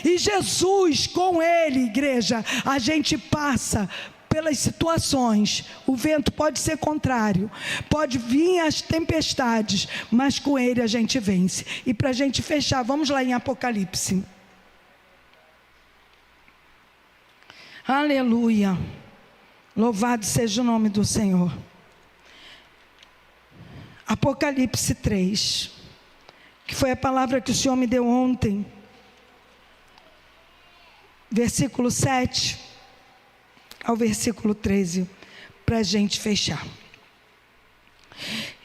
E Jesus, com ele, igreja, a gente passa pelas situações. O vento pode ser contrário, pode vir as tempestades, mas com ele a gente vence. E para a gente fechar, vamos lá em Apocalipse. Aleluia. Louvado seja o nome do Senhor. Apocalipse 3. que foi a palavra que o Senhor me deu ontem. Versículo 7 ao versículo 13, para a gente fechar.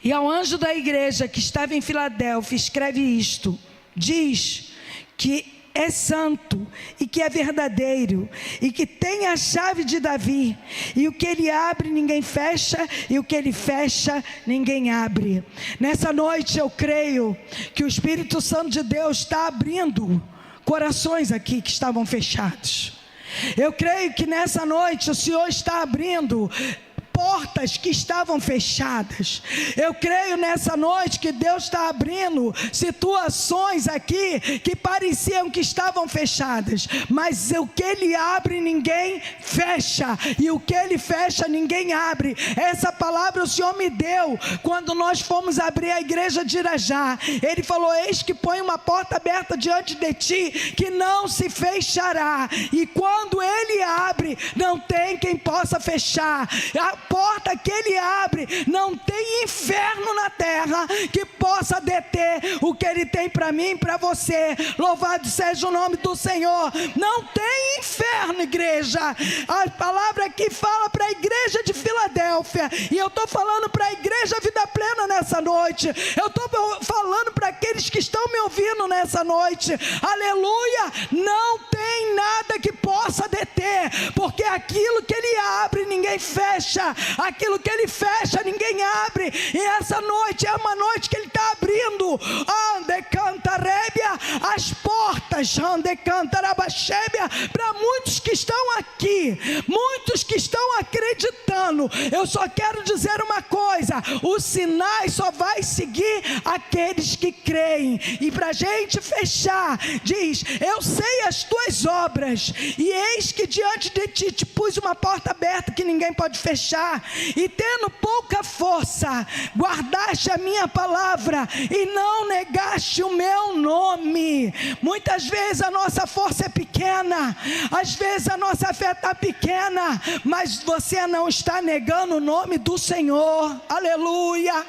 E ao anjo da igreja que estava em Filadélfia, escreve isto: diz que é santo e que é verdadeiro e que tem a chave de Davi, e o que ele abre ninguém fecha, e o que ele fecha ninguém abre. Nessa noite eu creio que o Espírito Santo de Deus está abrindo corações aqui que estavam fechados. Eu creio que nessa noite o Senhor está abrindo portas que estavam fechadas. Eu creio nessa noite que Deus está abrindo situações aqui que pareciam que estavam fechadas, mas o que Ele abre ninguém fecha, e o que Ele fecha ninguém abre. Essa palavra o Senhor me deu quando nós fomos abrir a igreja de Irajá. Ele falou: eis que põe uma porta aberta diante de ti, que não se fechará, e quando Ele abre, não tem quem possa fechar. A porta que Ele abre, não tem inferno na terra que possa deter o que Ele tem para mim e para você. Louvado seja o nome do Senhor. Não tem inferno, igreja. A palavra aqui fala para a igreja de Filadélfia, e eu estou falando para a igreja Vida Plena nessa noite. Eu estou falando para aqueles que estão me ouvindo nessa noite. Aleluia. Não tem nada que possa deter, porque aquilo que Ele abre ninguém fecha, aquilo que Ele fecha ninguém abre. E essa noite é uma noite que Ele está abrindo as portas para muitos que estão aqui, muitos que estão acreditando. Eu só quero dizer uma coisa: os sinais só vai seguir aqueles que creem. E para a gente fechar, diz: eu sei as tuas obras, e eis que diante de ti te pus uma porta aberta que ninguém pode fechar, e tendo pouca força, guardaste a minha palavra e não negaste o meu nome. Muitas vezes a nossa força é pequena, às vezes a nossa fé está pequena, mas você não está negando o nome do Senhor. Aleluia.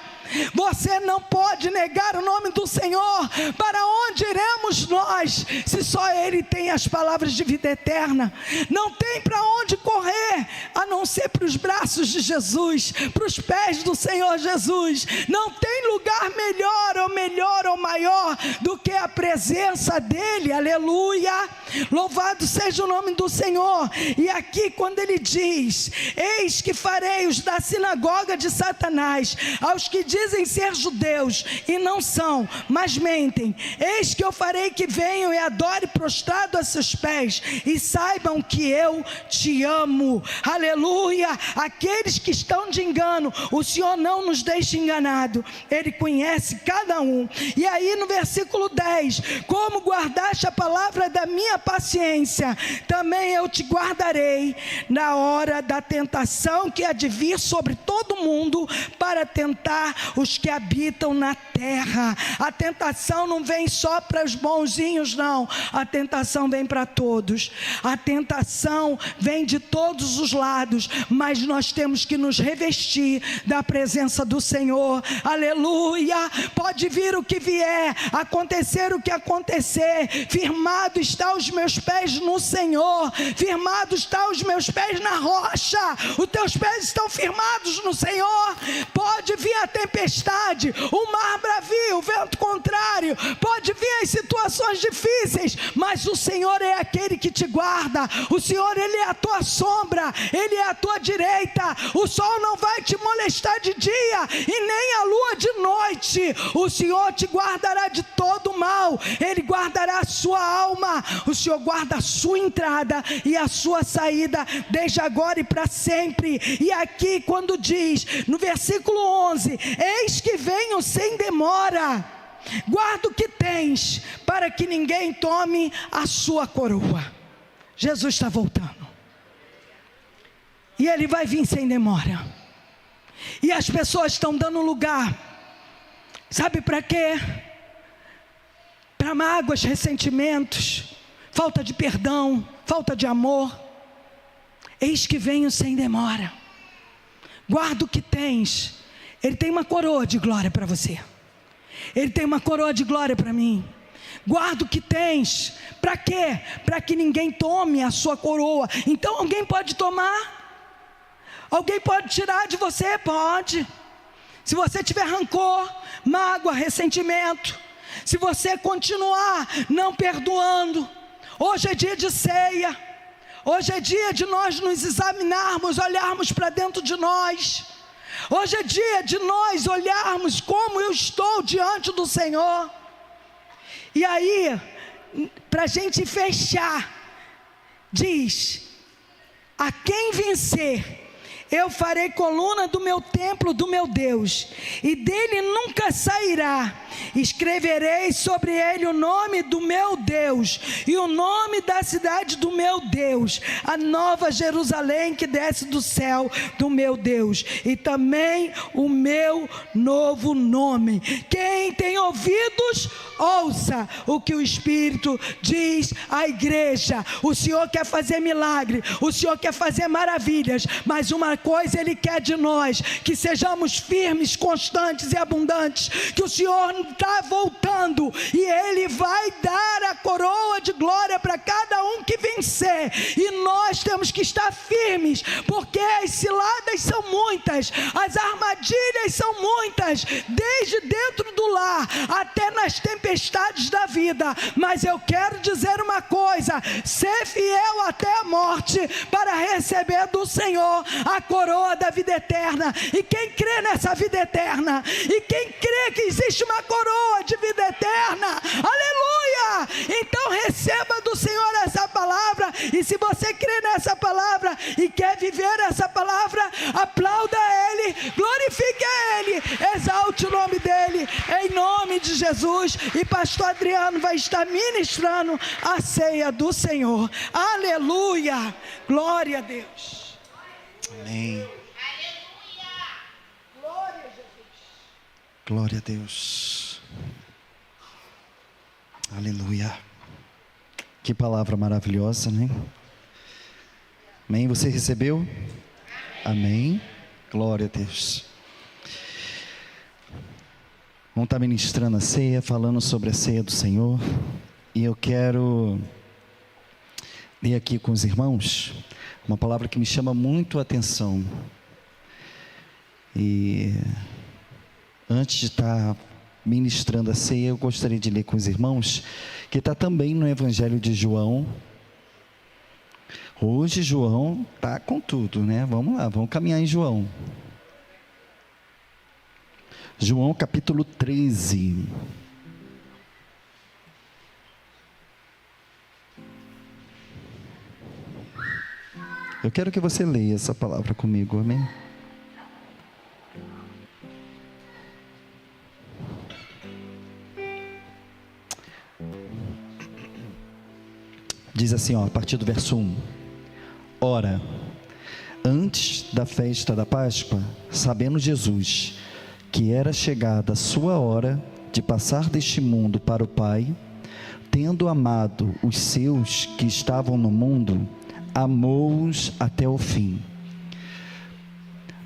Você não pode negar o nome do Senhor. Para onde iremos nós, se só Ele tem as palavras de vida eterna? Não tem para onde correr, a não ser para os braços de Jesus, para os pés do Senhor Jesus. Não tem lugar melhor ou maior do que a presença dEle. Aleluia. Louvado seja o nome do Senhor. E aqui quando Ele diz: eis que farei os da sinagoga de Satanás, aos que dizem ser judeus e não são, mas mentem, eis que eu farei que venham e adore prostrado a seus pés, e saibam que eu te amo. Aleluia. Aqueles que estão de engano, o Senhor não nos deixa enganado. Ele conhece cada um. E aí no versículo 10: como guardaste a palavra da minha paciência, também eu te guardarei na hora da tentação que há de vir sobre todo mundo, para tentar os que habitam na terra. A tentação não vem só para os bonzinhos, não. A tentação vem para todos. A tentação vem de todos os lados, mas nós temos que nos revestir da presença do Senhor. Aleluia. Pode vir o que vier, acontecer o que acontecer, firmado está os meus pés no Senhor, firmado está os meus pés na rocha. Os teus pés estão firmados no Senhor. Pode vir a tempestade, o mar bravio, o vento contrário, pode vir as situações difíceis, mas o Senhor é aquele que te guarda. O Senhor, Ele é a tua sombra, Ele é a tua direita. O sol não vai te molestar de dia, e nem a lua de noite. O Senhor te guardará de todo mal, Ele guardará a sua alma. O Senhor guarda a sua entrada e a sua saída, desde agora e para sempre. E aqui quando diz, no versículo 11: eis que venho sem demora, guarda o que tens, para que ninguém tome a sua coroa. Jesus está voltando, e Ele vai vir sem demora. E as pessoas estão dando lugar, sabe para quê? Para mágoas, ressentimentos, falta de perdão, falta de amor. Eis que venho sem demora, guarda o que tens. Ele tem uma coroa de glória para você. Ele tem uma coroa de glória para mim. Guarda o que tens. Para quê? Para que ninguém tome a sua coroa. Então alguém pode tomar? Alguém pode tirar de você? Pode. Se você tiver rancor, mágoa, ressentimento, se você continuar não perdoando, hoje é dia de ceia. Hoje é dia de nós nos examinarmos, olharmos para dentro de nós. Hoje é dia de nós olharmos como eu estou diante do Senhor. E aí, para a gente fechar, diz: a quem vencer, eu farei coluna do meu templo, do meu Deus, e dele nunca sairá. Escreverei sobre ele o nome do meu Deus, e o nome da cidade do meu Deus, a nova Jerusalém que desce do céu do meu Deus, e também o meu novo nome. Quem tem ouvidos, ouça o que o Espírito diz à igreja. O Senhor quer fazer milagre, o Senhor quer fazer maravilhas, mas uma coisa Ele quer de nós: que sejamos firmes, constantes e abundantes, que o Senhor está voltando, e Ele vai dar a coroa de glória para cada um que vencer, e nós temos que estar firmes, porque as ciladas são muitas, as armadilhas são muitas, desde dentro do lar, até nas tempestades da vida. Mas eu quero dizer uma coisa: ser fiel até a morte, para receber do Senhor a coroa da vida eterna. E quem crê nessa vida eterna, e quem crê que existe uma coroa de vida eterna, aleluia, então receba do Senhor essa palavra. E se você crê nessa palavra e quer viver essa palavra, aplauda Ele, glorifique a Ele, exalte o nome dEle, em nome de Jesus. E pastor Adriano vai estar ministrando a ceia do Senhor. Aleluia, glória a Deus. Amém. Glória a Jesus. Glória a Deus. Aleluia. Que palavra maravilhosa, né? Amém. Você recebeu? Amém. Glória a Deus. Vamos estar ministrando a ceia, falando sobre a ceia do Senhor. E eu quero ler aqui com os irmãos uma palavra que me chama muito a atenção. E antes de estar ministrando a ceia, eu gostaria de ler com os irmãos, que está também no Evangelho de João. Hoje João está com tudo, né? Vamos lá, vamos caminhar em João. João capítulo 13. Eu quero que você leia essa palavra comigo, amém? Diz assim, ó, a partir do verso 1. Ora, antes da festa da Páscoa, sabendo Jesus que era chegada a sua hora de passar deste mundo para o Pai, tendo amado os seus que estavam no mundo, amou-os até o fim.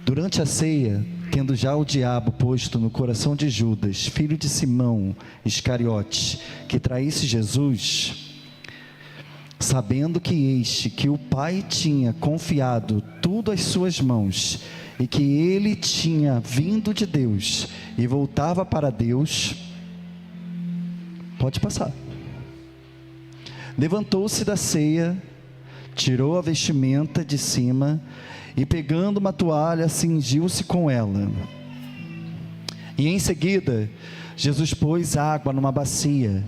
Durante a ceia, tendo já o diabo posto no coração de Judas, filho de Simão Iscariote, que traísse Jesus, sabendo que o Pai tinha confiado tudo às suas mãos, e que ele tinha vindo de Deus e voltava para Deus, pode passar, levantou-se da ceia, tirou a vestimenta de cima, e pegando uma toalha, cingiu-se com ela. E em seguida, Jesus pôs água numa bacia,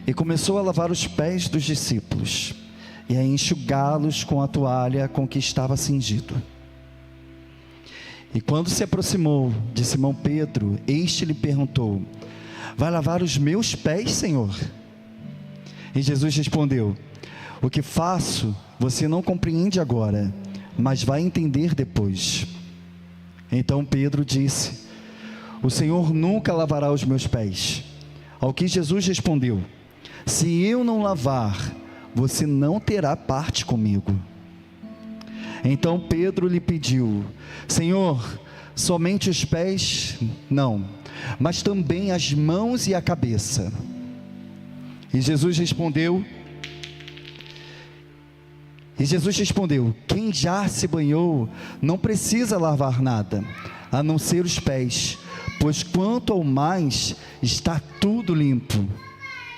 e começou a lavar os pés dos discípulos, e a enxugá-los com a toalha com que estava cingido. E quando se aproximou de Simão Pedro, este lhe perguntou: vai lavar os meus pés, Senhor? E Jesus respondeu: o que faço, você não compreende agora, mas vai entender depois. Então Pedro disse: o Senhor nunca lavará os meus pés. Ao que Jesus respondeu: se eu não lavar, você não terá parte comigo. Então Pedro lhe pediu: Senhor, somente os pés? Não, mas também as mãos e a cabeça. E Jesus respondeu, quem já se banhou não precisa lavar nada, a não ser os pés, pois quanto ao mais, está tudo limpo.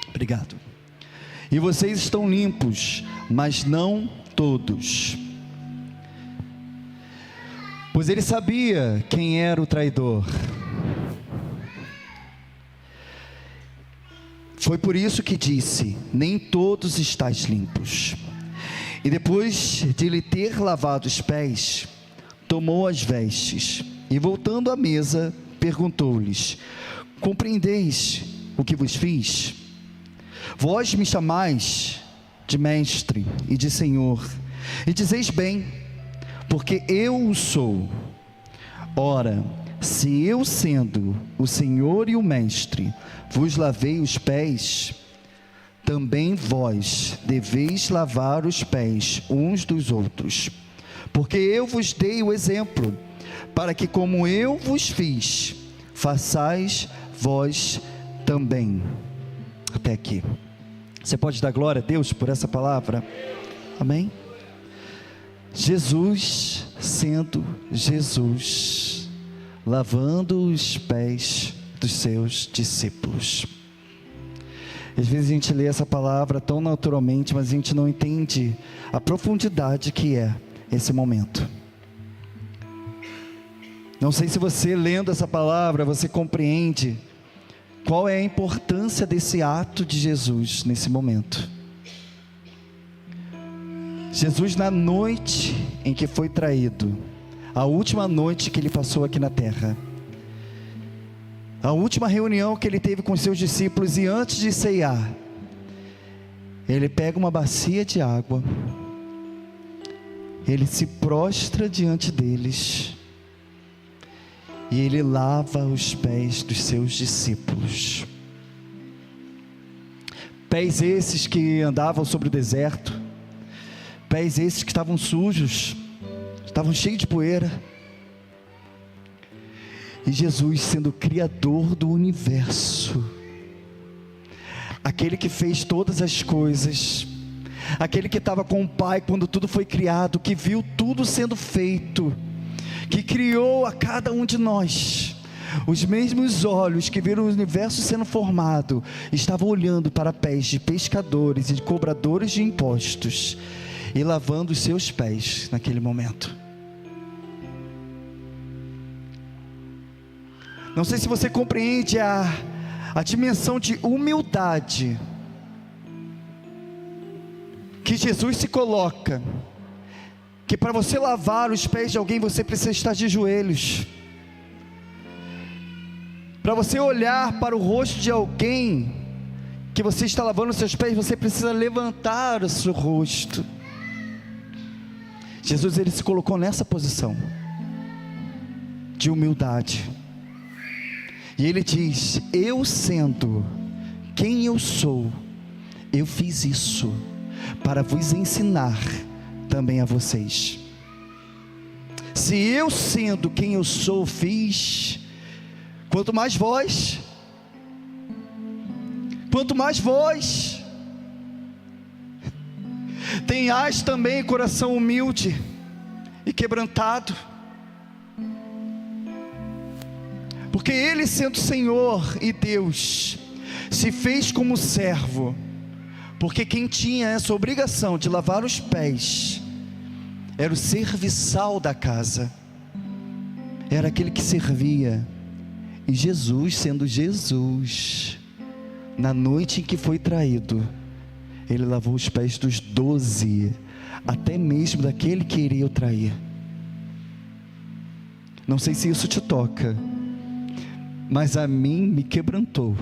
Obrigado. E vocês estão limpos, mas não todos. Pois ele sabia quem era o traidor. Foi por isso que disse, nem todos estáis limpos. E depois de lhe ter lavado os pés, tomou as vestes, e voltando à mesa, perguntou-lhes, compreendeis o que vos fiz? Vós me chamais de mestre e de senhor, e dizeis bem, porque eu o sou. Ora, se eu, sendo o senhor e o mestre, vos lavei os pés, também vós deveis lavar os pés uns dos outros, porque eu vos dei o exemplo, para que como eu vos fiz, façais vós também. Até aqui. Você pode dar glória a Deus por essa palavra? Amém? Jesus sendo Jesus, lavando os pés dos seus discípulos. Às vezes a gente lê essa palavra tão naturalmente, mas a gente não entende a profundidade que é esse momento. Não sei se você, lendo essa palavra, você compreende qual é a importância desse ato de Jesus nesse momento. Jesus, na noite em que foi traído, a última noite que ele passou aqui na terra, a última reunião que ele teve com os seus discípulos, e antes de ceiar, ele pega uma bacia de água, ele se prostra diante deles, e ele lava os pés dos seus discípulos. Pés esses que andavam sobre o deserto, pés esses que estavam sujos, estavam cheios de poeira. E Jesus, sendo o Criador do universo, aquele que fez todas as coisas, aquele que estava com o Pai quando tudo foi criado, que viu tudo sendo feito, que criou a cada um de nós, os mesmos olhos que viram o universo sendo formado, estavam olhando para pés de pescadores e de cobradores de impostos, e lavando os seus pés naquele momento. Não sei se você compreende a dimensão de humildade que Jesus se coloca, que para você lavar os pés de alguém, você precisa estar de joelhos. Para você olhar para o rosto de alguém que você está lavando os seus pés, você precisa levantar o seu rosto. Jesus, ele se colocou nessa posição de humildade, e ele diz, eu sendo quem eu sou, eu fiz isso para vos ensinar também a vocês. Se eu, sendo quem eu sou, fiz, quanto mais vós, tenhais também coração humilde e quebrantado, porque ele, sendo Senhor e Deus, se fez como servo, porque quem tinha essa obrigação de lavar os pés era o serviçal da casa, era aquele que servia. E Jesus, sendo Jesus, na noite em que foi traído, ele lavou os pés dos 12, até mesmo daquele que iria o trair. Não sei se isso te toca, mas a mim me quebrantou.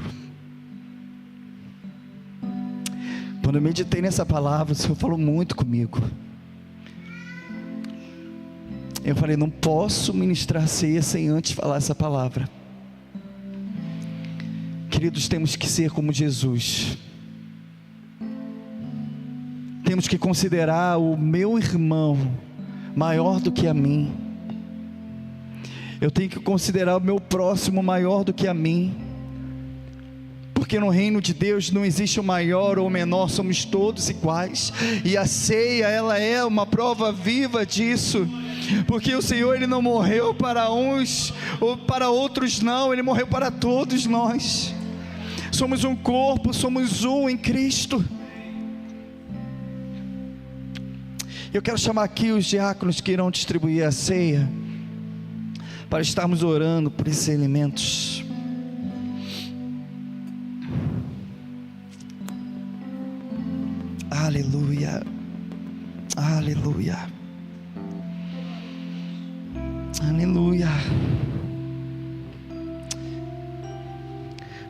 Quando eu meditei nessa palavra, o Senhor falou muito comigo. Eu falei, não posso ministrar ceia sem antes falar essa palavra. Queridos, temos que ser como Jesus. Temos que considerar o meu irmão maior do que a mim. eu tenho que considerar o meu próximo maior do que a mim, porque no reino de Deus não existe o maior ou o menor, somos todos iguais, e a ceia, ela é uma prova viva disso, porque o Senhor, Ele não morreu para uns, ou para outros não, Ele morreu para todos nós, somos um corpo, somos um em Cristo. Eu quero chamar aqui os diáconos que irão distribuir a ceia, para estarmos orando por esses elementos. Aleluia, aleluia, aleluia.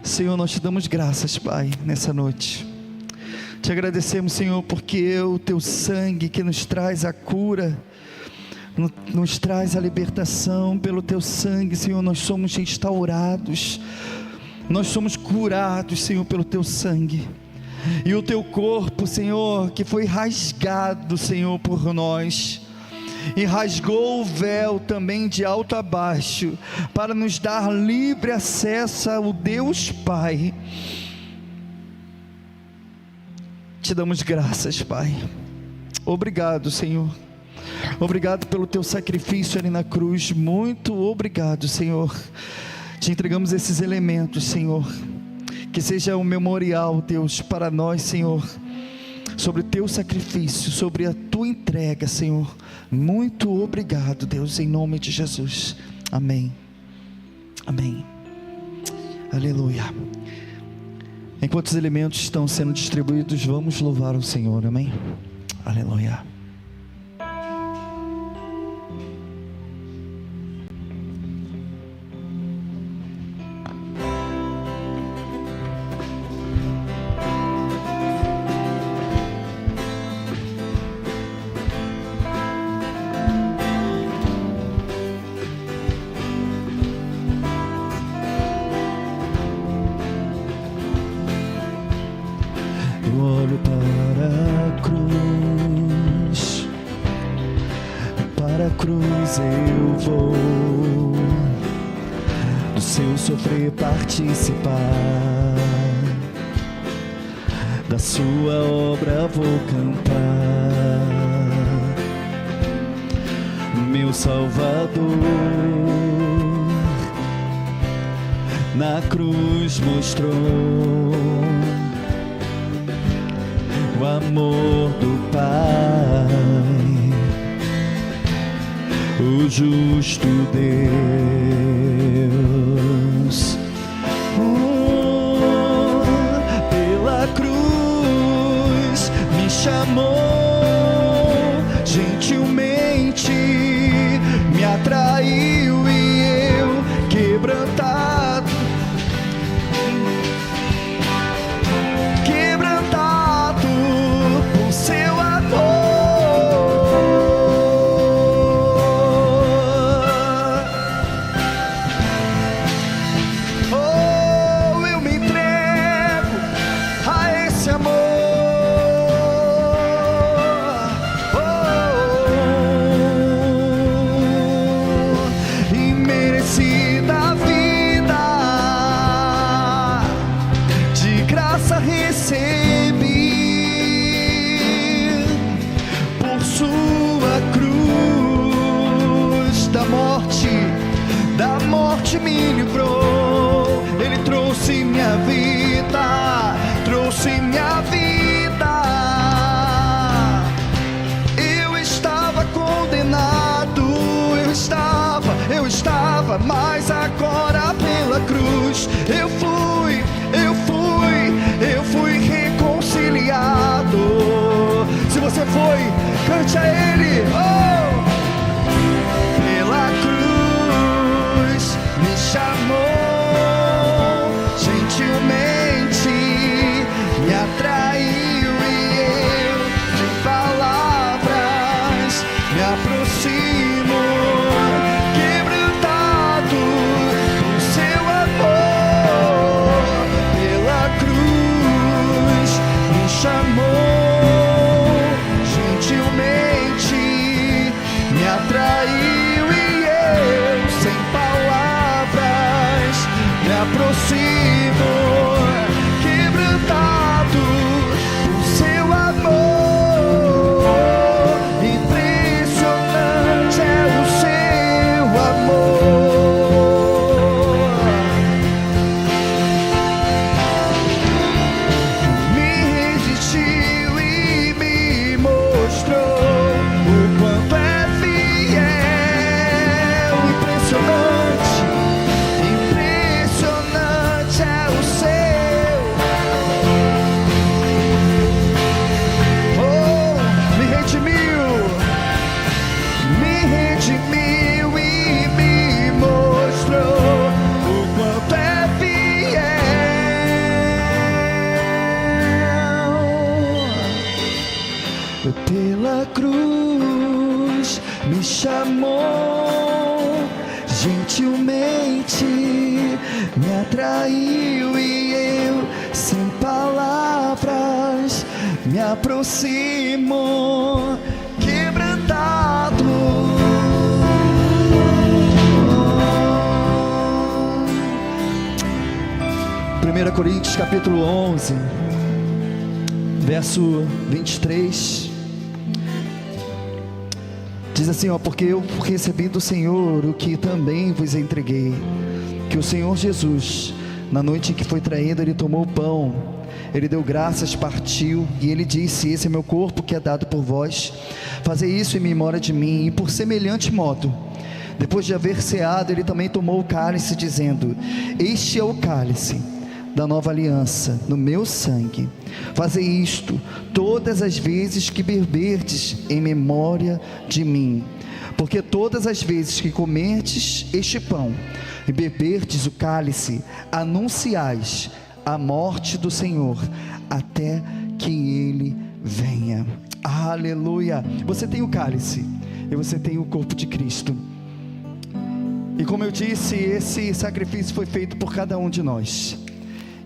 Senhor, nós te damos graças, Pai, nessa noite. Te agradecemos, Senhor, porque o teu sangue que nos traz a cura, nos traz a libertação. Pelo teu sangue, Senhor, nós somos restaurados, nós somos curados, Senhor, pelo teu sangue. E o teu corpo, Senhor, que foi rasgado, Senhor, por nós, e rasgou o véu também de alto a baixo, para nos dar livre acesso ao Deus Pai. Te damos graças, Pai. Obrigado, Senhor. Obrigado pelo teu sacrifício ali na cruz. Muito obrigado, Senhor. Te entregamos esses elementos, Senhor. Que seja um memorial, Deus, para nós, Senhor, sobre o teu sacrifício, sobre a tua entrega, Senhor. Muito obrigado, Deus, em nome de Jesus. Amém. Amém. Aleluia. Enquanto os elementos estão sendo distribuídos, vamos louvar o Senhor. Amém. Aleluia. Olho para a cruz eu vou, do seu sofrer participar, da sua obra vou cantar, meu Salvador, na cruz mostrou o amor do Pai, o justo Deus. Pela cruz me chamou, gentilmente me atraiu, e eu, quebrantado, por seu amor, oh, eu me entrego a esse amor, oh, imerecida vida, de graça recebi, por sua cruz, da morte me livrou. Ele trouxe minha vida, trouxe minha vida. Eu estava condenado, eu estava, mas agora pela cruz eu fui reconciliado. Se você foi, cante a Ele. Oh! Pela cruz me chamou, gentilmente me atraiu, e eu de palavras me aproximo, quebrantado por seu amor. Pela cruz me chamou, gentilmente pela cruz me chamou, gentilmente me atraiu e eu, sem palavras, me aproximo, quebrantado. 1 Coríntios capítulo 11, verso 23, diz assim, porque eu recebi do Senhor o que também vos entreguei, que o Senhor Jesus, na noite em que foi traído, ele tomou o pão, ele deu graças, partiu, e ele disse, esse é meu corpo que é dado por vós, fazei isso em memória de mim. E por semelhante modo, depois de haver ceado, ele também tomou o cálice, dizendo, este é o cálice da nova aliança, no meu sangue, fazei isto todas as vezes que beberdes, em memória de mim. Porque todas as vezes que comerdes este pão e beberdes o cálice, anunciais a morte do Senhor, até que Ele venha. Aleluia. Você tem o cálice e você tem o corpo de Cristo, e como eu disse, esse sacrifício foi feito por cada um de nós.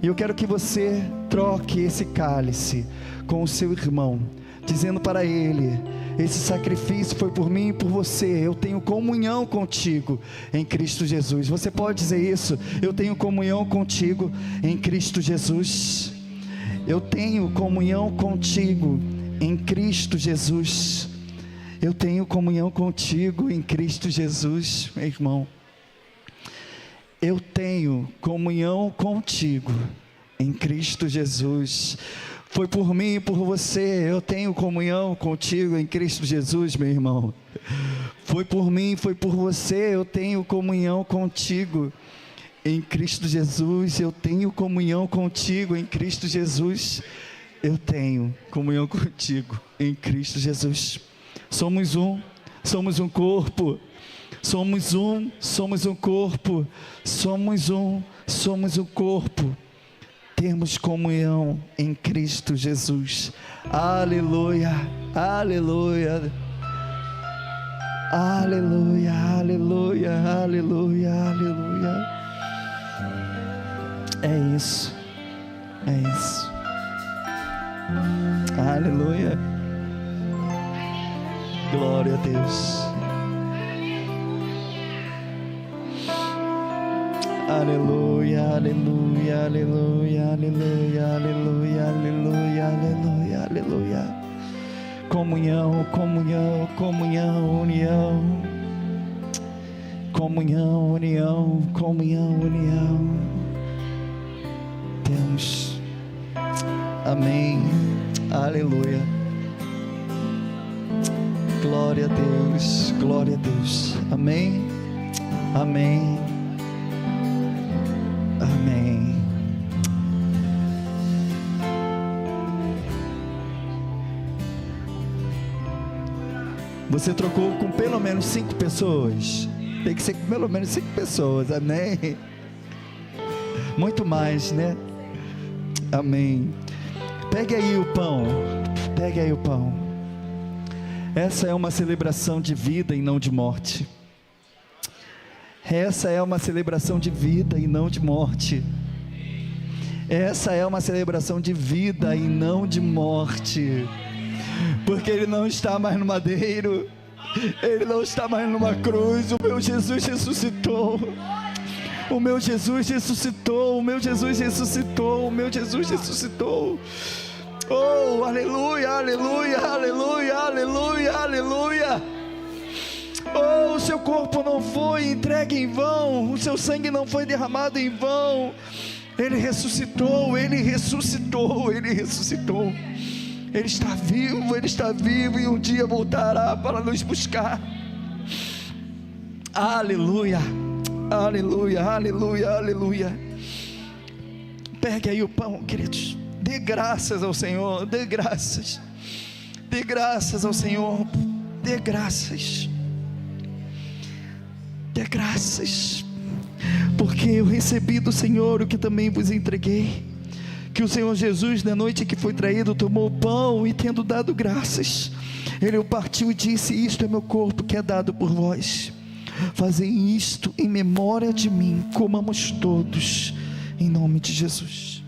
E eu quero que você troque esse cálice com o seu irmão, dizendo para ele, esse sacrifício foi por mim e por você, eu tenho comunhão contigo em Cristo Jesus. Você pode dizer isso? Eu tenho comunhão contigo em Cristo Jesus. Eu tenho comunhão contigo em Cristo Jesus. Eu tenho comunhão contigo em Cristo Jesus, meu irmão. Eu tenho comunhão contigo em Cristo Jesus. Foi por mim e por você. Eu tenho comunhão contigo em Cristo Jesus, meu irmão. Foi por mim, foi por você. Eu tenho comunhão contigo em Cristo Jesus. Eu tenho comunhão contigo em Cristo Jesus. Eu tenho comunhão contigo em Cristo Jesus. Somos um corpo. Somos um corpo, somos um corpo, temos comunhão em Cristo Jesus. Aleluia, aleluia, aleluia, aleluia, aleluia, aleluia. É isso, aleluia, glória a Deus. Aleluia, aleluia, aleluia, aleluia, aleluia, aleluia, aleluia, aleluia. Comunhão, comunhão, comunhão, união. Comunhão, união, comunhão, união. Temos. Amém. Aleluia. Glória a Deus, glória a Deus. Amém. Amém. Amém. Você trocou com pelo menos 5 pessoas. Tem que ser com pelo menos 5 pessoas. Amém. Muito mais, né? Amém. Pegue aí o pão. Pegue aí o pão. Essa é uma celebração de vida e não de morte. Essa é uma celebração de vida e não de morte. Essa é uma celebração de vida e não de morte. Porque Ele não está mais no madeiro, Ele não está mais numa cruz. O meu Jesus ressuscitou. O meu Jesus ressuscitou. O meu Jesus ressuscitou. O meu Jesus ressuscitou. Oh, aleluia, aleluia, aleluia, aleluia, aleluia. Oh, o seu corpo não foi entregue em vão, o seu sangue não foi derramado em vão. Ele ressuscitou, Ele ressuscitou, Ele ressuscitou. Ele está vivo e um dia voltará para nos buscar. Aleluia, aleluia, aleluia, aleluia. Pegue aí o pão, queridos. Dê graças ao Senhor, dê graças ao Senhor, dê graças, porque eu recebi do Senhor o que também vos entreguei, que o Senhor Jesus, na noite que foi traído, tomou o pão e, tendo dado graças, Ele o partiu e disse: isto é meu corpo que é dado por vós. Fazei isto em memória de mim. Comamos todos, em nome de Jesus.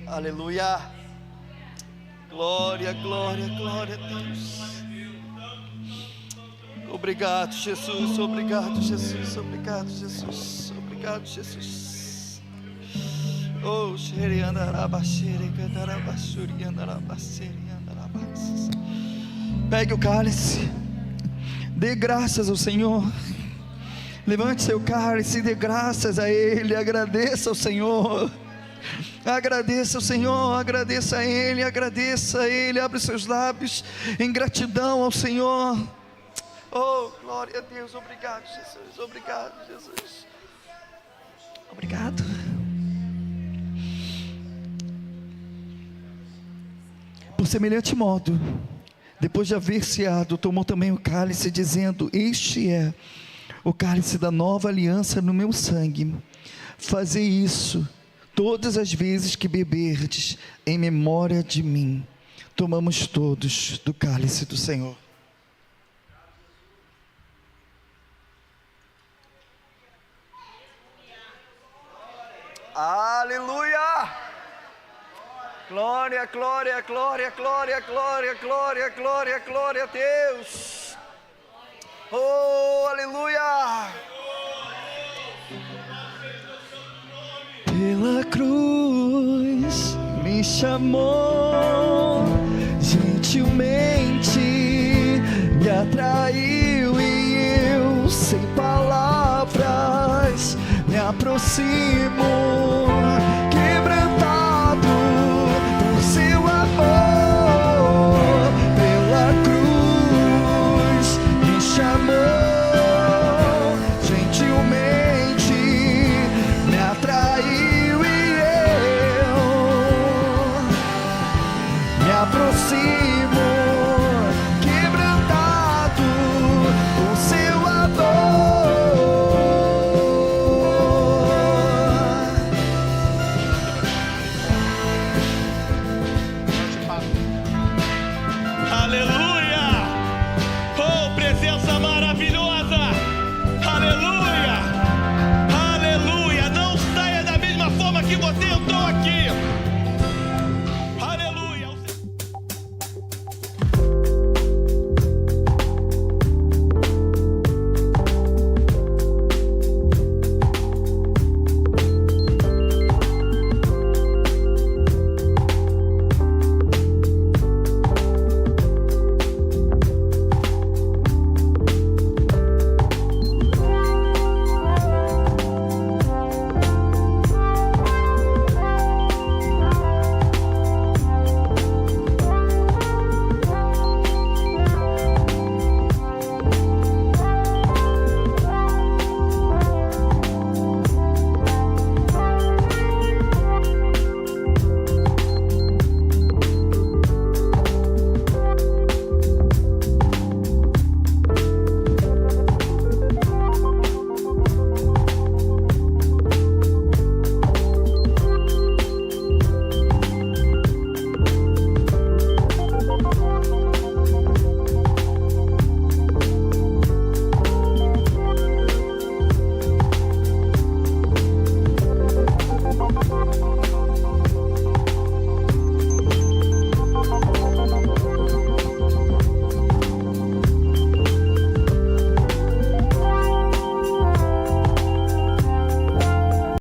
Aleluia. Glória, glória, glória a Deus. Obrigado, Jesus. Obrigado, Jesus. Obrigado, Jesus. Obrigado, Jesus. Oh, pegue o cálice. Dê graças ao Senhor. Levante seu cálice e dê graças a Ele. Agradeça ao Senhor. Agradeça ao Senhor, agradeça a Ele, abre os seus lábios em gratidão ao Senhor. Oh, glória a Deus, obrigado Jesus, obrigado Jesus, obrigado. Por semelhante modo, depois de haver ceado, tomou também o cálice, dizendo: este é o cálice da nova aliança no meu sangue. Fazei isso todas as vezes que beberdes, em memória de mim. Tomamos todos do cálice do Senhor. Aleluia! Glória, glória, glória, glória, glória, glória, glória, glória a Deus. Oh, aleluia! Pela cruz me chamou, gentilmente me atraiu, e eu sem palavras me aproximo